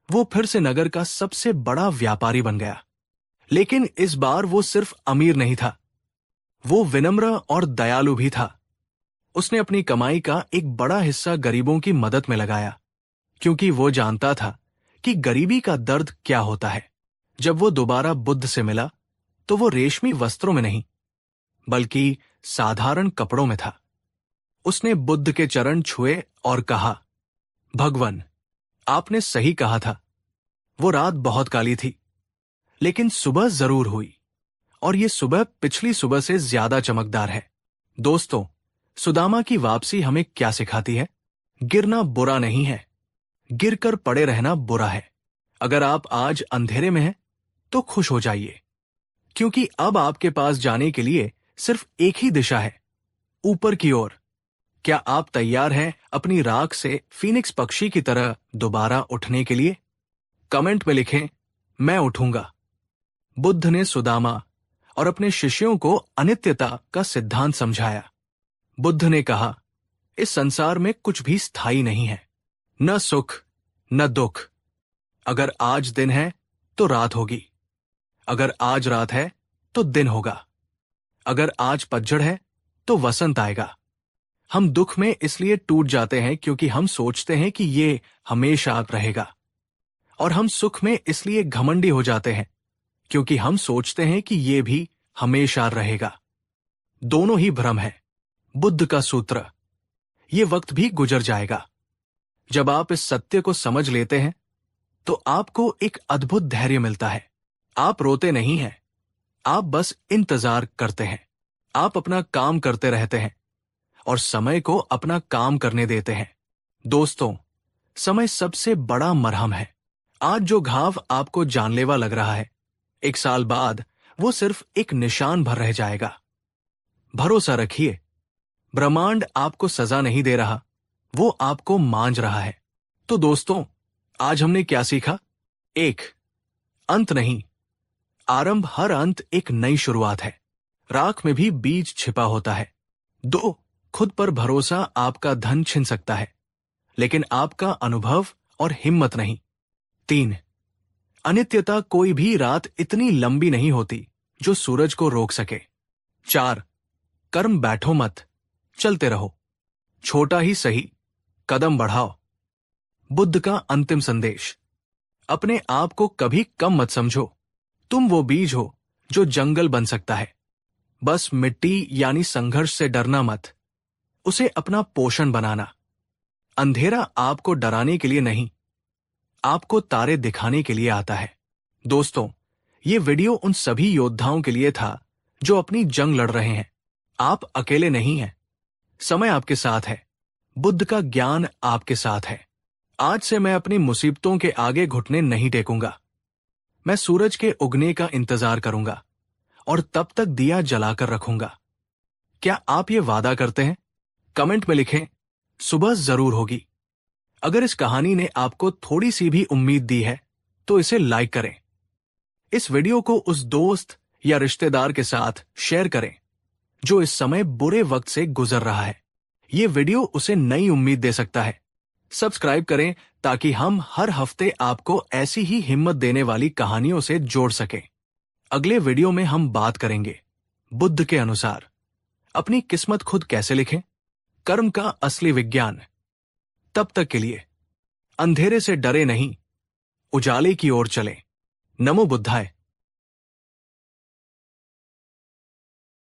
वो फिर से नगर का सबसे बड़ा व्यापारी बन गया। लेकिन इस बार वो सिर्फ अमीर नहीं था, वो विनम्र और दयालु भी था। उसने अपनी कमाई का एक बड़ा हिस्सा गरीबों की मदद में लगाया, क्योंकि वो जानता था कि गरीबी का दर्द क्या होता है। जब वो दोबारा बुद्ध से मिला तो वो रेशमी वस्त्रों में नहीं, बल्कि साधारण कपड़ों में था। उसने बुद्ध के चरण छुए और कहा, भगवान, आपने सही कहा था। वो रात बहुत काली थी, लेकिन सुबह जरूर हुई, और ये सुबह पिछली सुबह से ज्यादा चमकदार है। दोस्तों, सुदामा की वापसी हमें क्या सिखाती है? गिरना बुरा नहीं है, गिरकर पड़े रहना बुरा है। अगर आप आज अंधेरे में हैं, तो खुश हो जाइए, क्योंकि अब आपके पास जाने के लिए सिर्फ एक ही दिशा है, ऊपर की ओर। क्या आप तैयार हैं अपनी राख से फीनिक्स पक्षी की तरह दोबारा उठने के लिए? कमेंट में लिखें, मैं उठूंगा। बुद्ध ने सुदामा और अपने शिष्यों को अनित्यता का सिद्धांत समझाया। बुद्ध ने कहा, इस संसार में कुछ भी स्थायी नहीं है, न सुख न दुख। अगर आज दिन है तो रात होगी, अगर आज रात है तो दिन होगा, अगर आज पतझड़ है तो वसंत आएगा। हम दुख में इसलिए टूट जाते हैं क्योंकि हम सोचते हैं कि ये हमेशा रहेगा, और हम सुख में इसलिए घमंडी हो जाते हैं क्योंकि हम सोचते हैं कि ये भी हमेशा रहेगा। दोनों ही भ्रम है। बुद्ध का सूत्र, ये वक्त भी गुजर जाएगा। जब आप इस सत्य को समझ लेते हैं तो आपको एक अद्भुत धैर्य मिलता है। आप रोते नहीं हैं, आप बस इंतजार करते हैं। आप अपना काम करते रहते हैं और समय को अपना काम करने देते हैं। दोस्तों, समय सबसे बड़ा मरहम है। आज जो घाव आपको जानलेवा लग रहा है, 1 साल बाद वो सिर्फ एक निशान भर रह जाएगा। भरोसा रखिए, ब्रह्मांड आपको सजा नहीं दे रहा, वो आपको मांझ रहा है। तो दोस्तों, आज हमने क्या सीखा? 1, अंत नहीं, आरंभ हर अंत एक नई शुरुआत है। राख में भी बीज छिपा होता है। 2, खुद पर भरोसा आपका धन छीन सकता है, लेकिन आपका अनुभव और हिम्मत नहीं। 3, अनित्यता कोई भी रात इतनी लंबी नहीं होती जो सूरज को रोक सके। 4, कर्म बैठो मत, चलते रहो, छोटा ही सही, कदम बढ़ाओ। बुद्ध का अंतिम संदेश, अपने आप को कभी कम मत समझो। तुम वो बीज हो जो जंगल बन सकता है। बस मिट्टी यानी संघर्ष से डरना मत, उसे अपना पोषण बनाना। अंधेरा आपको डराने के लिए नहीं, आपको तारे दिखाने के लिए आता है। दोस्तों, ये वीडियो उन सभी योद्धाओं के लिए था जो अपनी जंग लड़ रहे हैं। आप अकेले नहीं हैं, समय आपके साथ है, बुद्ध का ज्ञान आपके साथ है। आज से मैं अपनी मुसीबतों के आगे घुटने नहीं टेकूंगा। मैं सूरज के उगने का इंतजार करूंगा और तब तक दिया जलाकर रखूंगा। क्या आप ये वादा करते हैं? कमेंट में लिखें, सुबह जरूर होगी। अगर इस कहानी ने आपको थोड़ी सी भी उम्मीद दी है तो इसे लाइक करें। इस वीडियो को उस दोस्त या रिश्तेदार के साथ शेयर करें जो इस समय बुरे वक्त से गुजर रहा है। ये वीडियो उसे नई उम्मीद दे सकता है। सब्सक्राइब करें ताकि हम हर हफ्ते आपको ऐसी ही हिम्मत देने वाली कहानियों से जोड़ सकें। अगले वीडियो में हम बात करेंगे बुद्ध के अनुसार अपनी किस्मत खुद कैसे लिखें, कर्म का असली विज्ञान। तब तक के लिए अंधेरे से डरे नहीं, उजाले की ओर चलें। नमो बुद्धाय।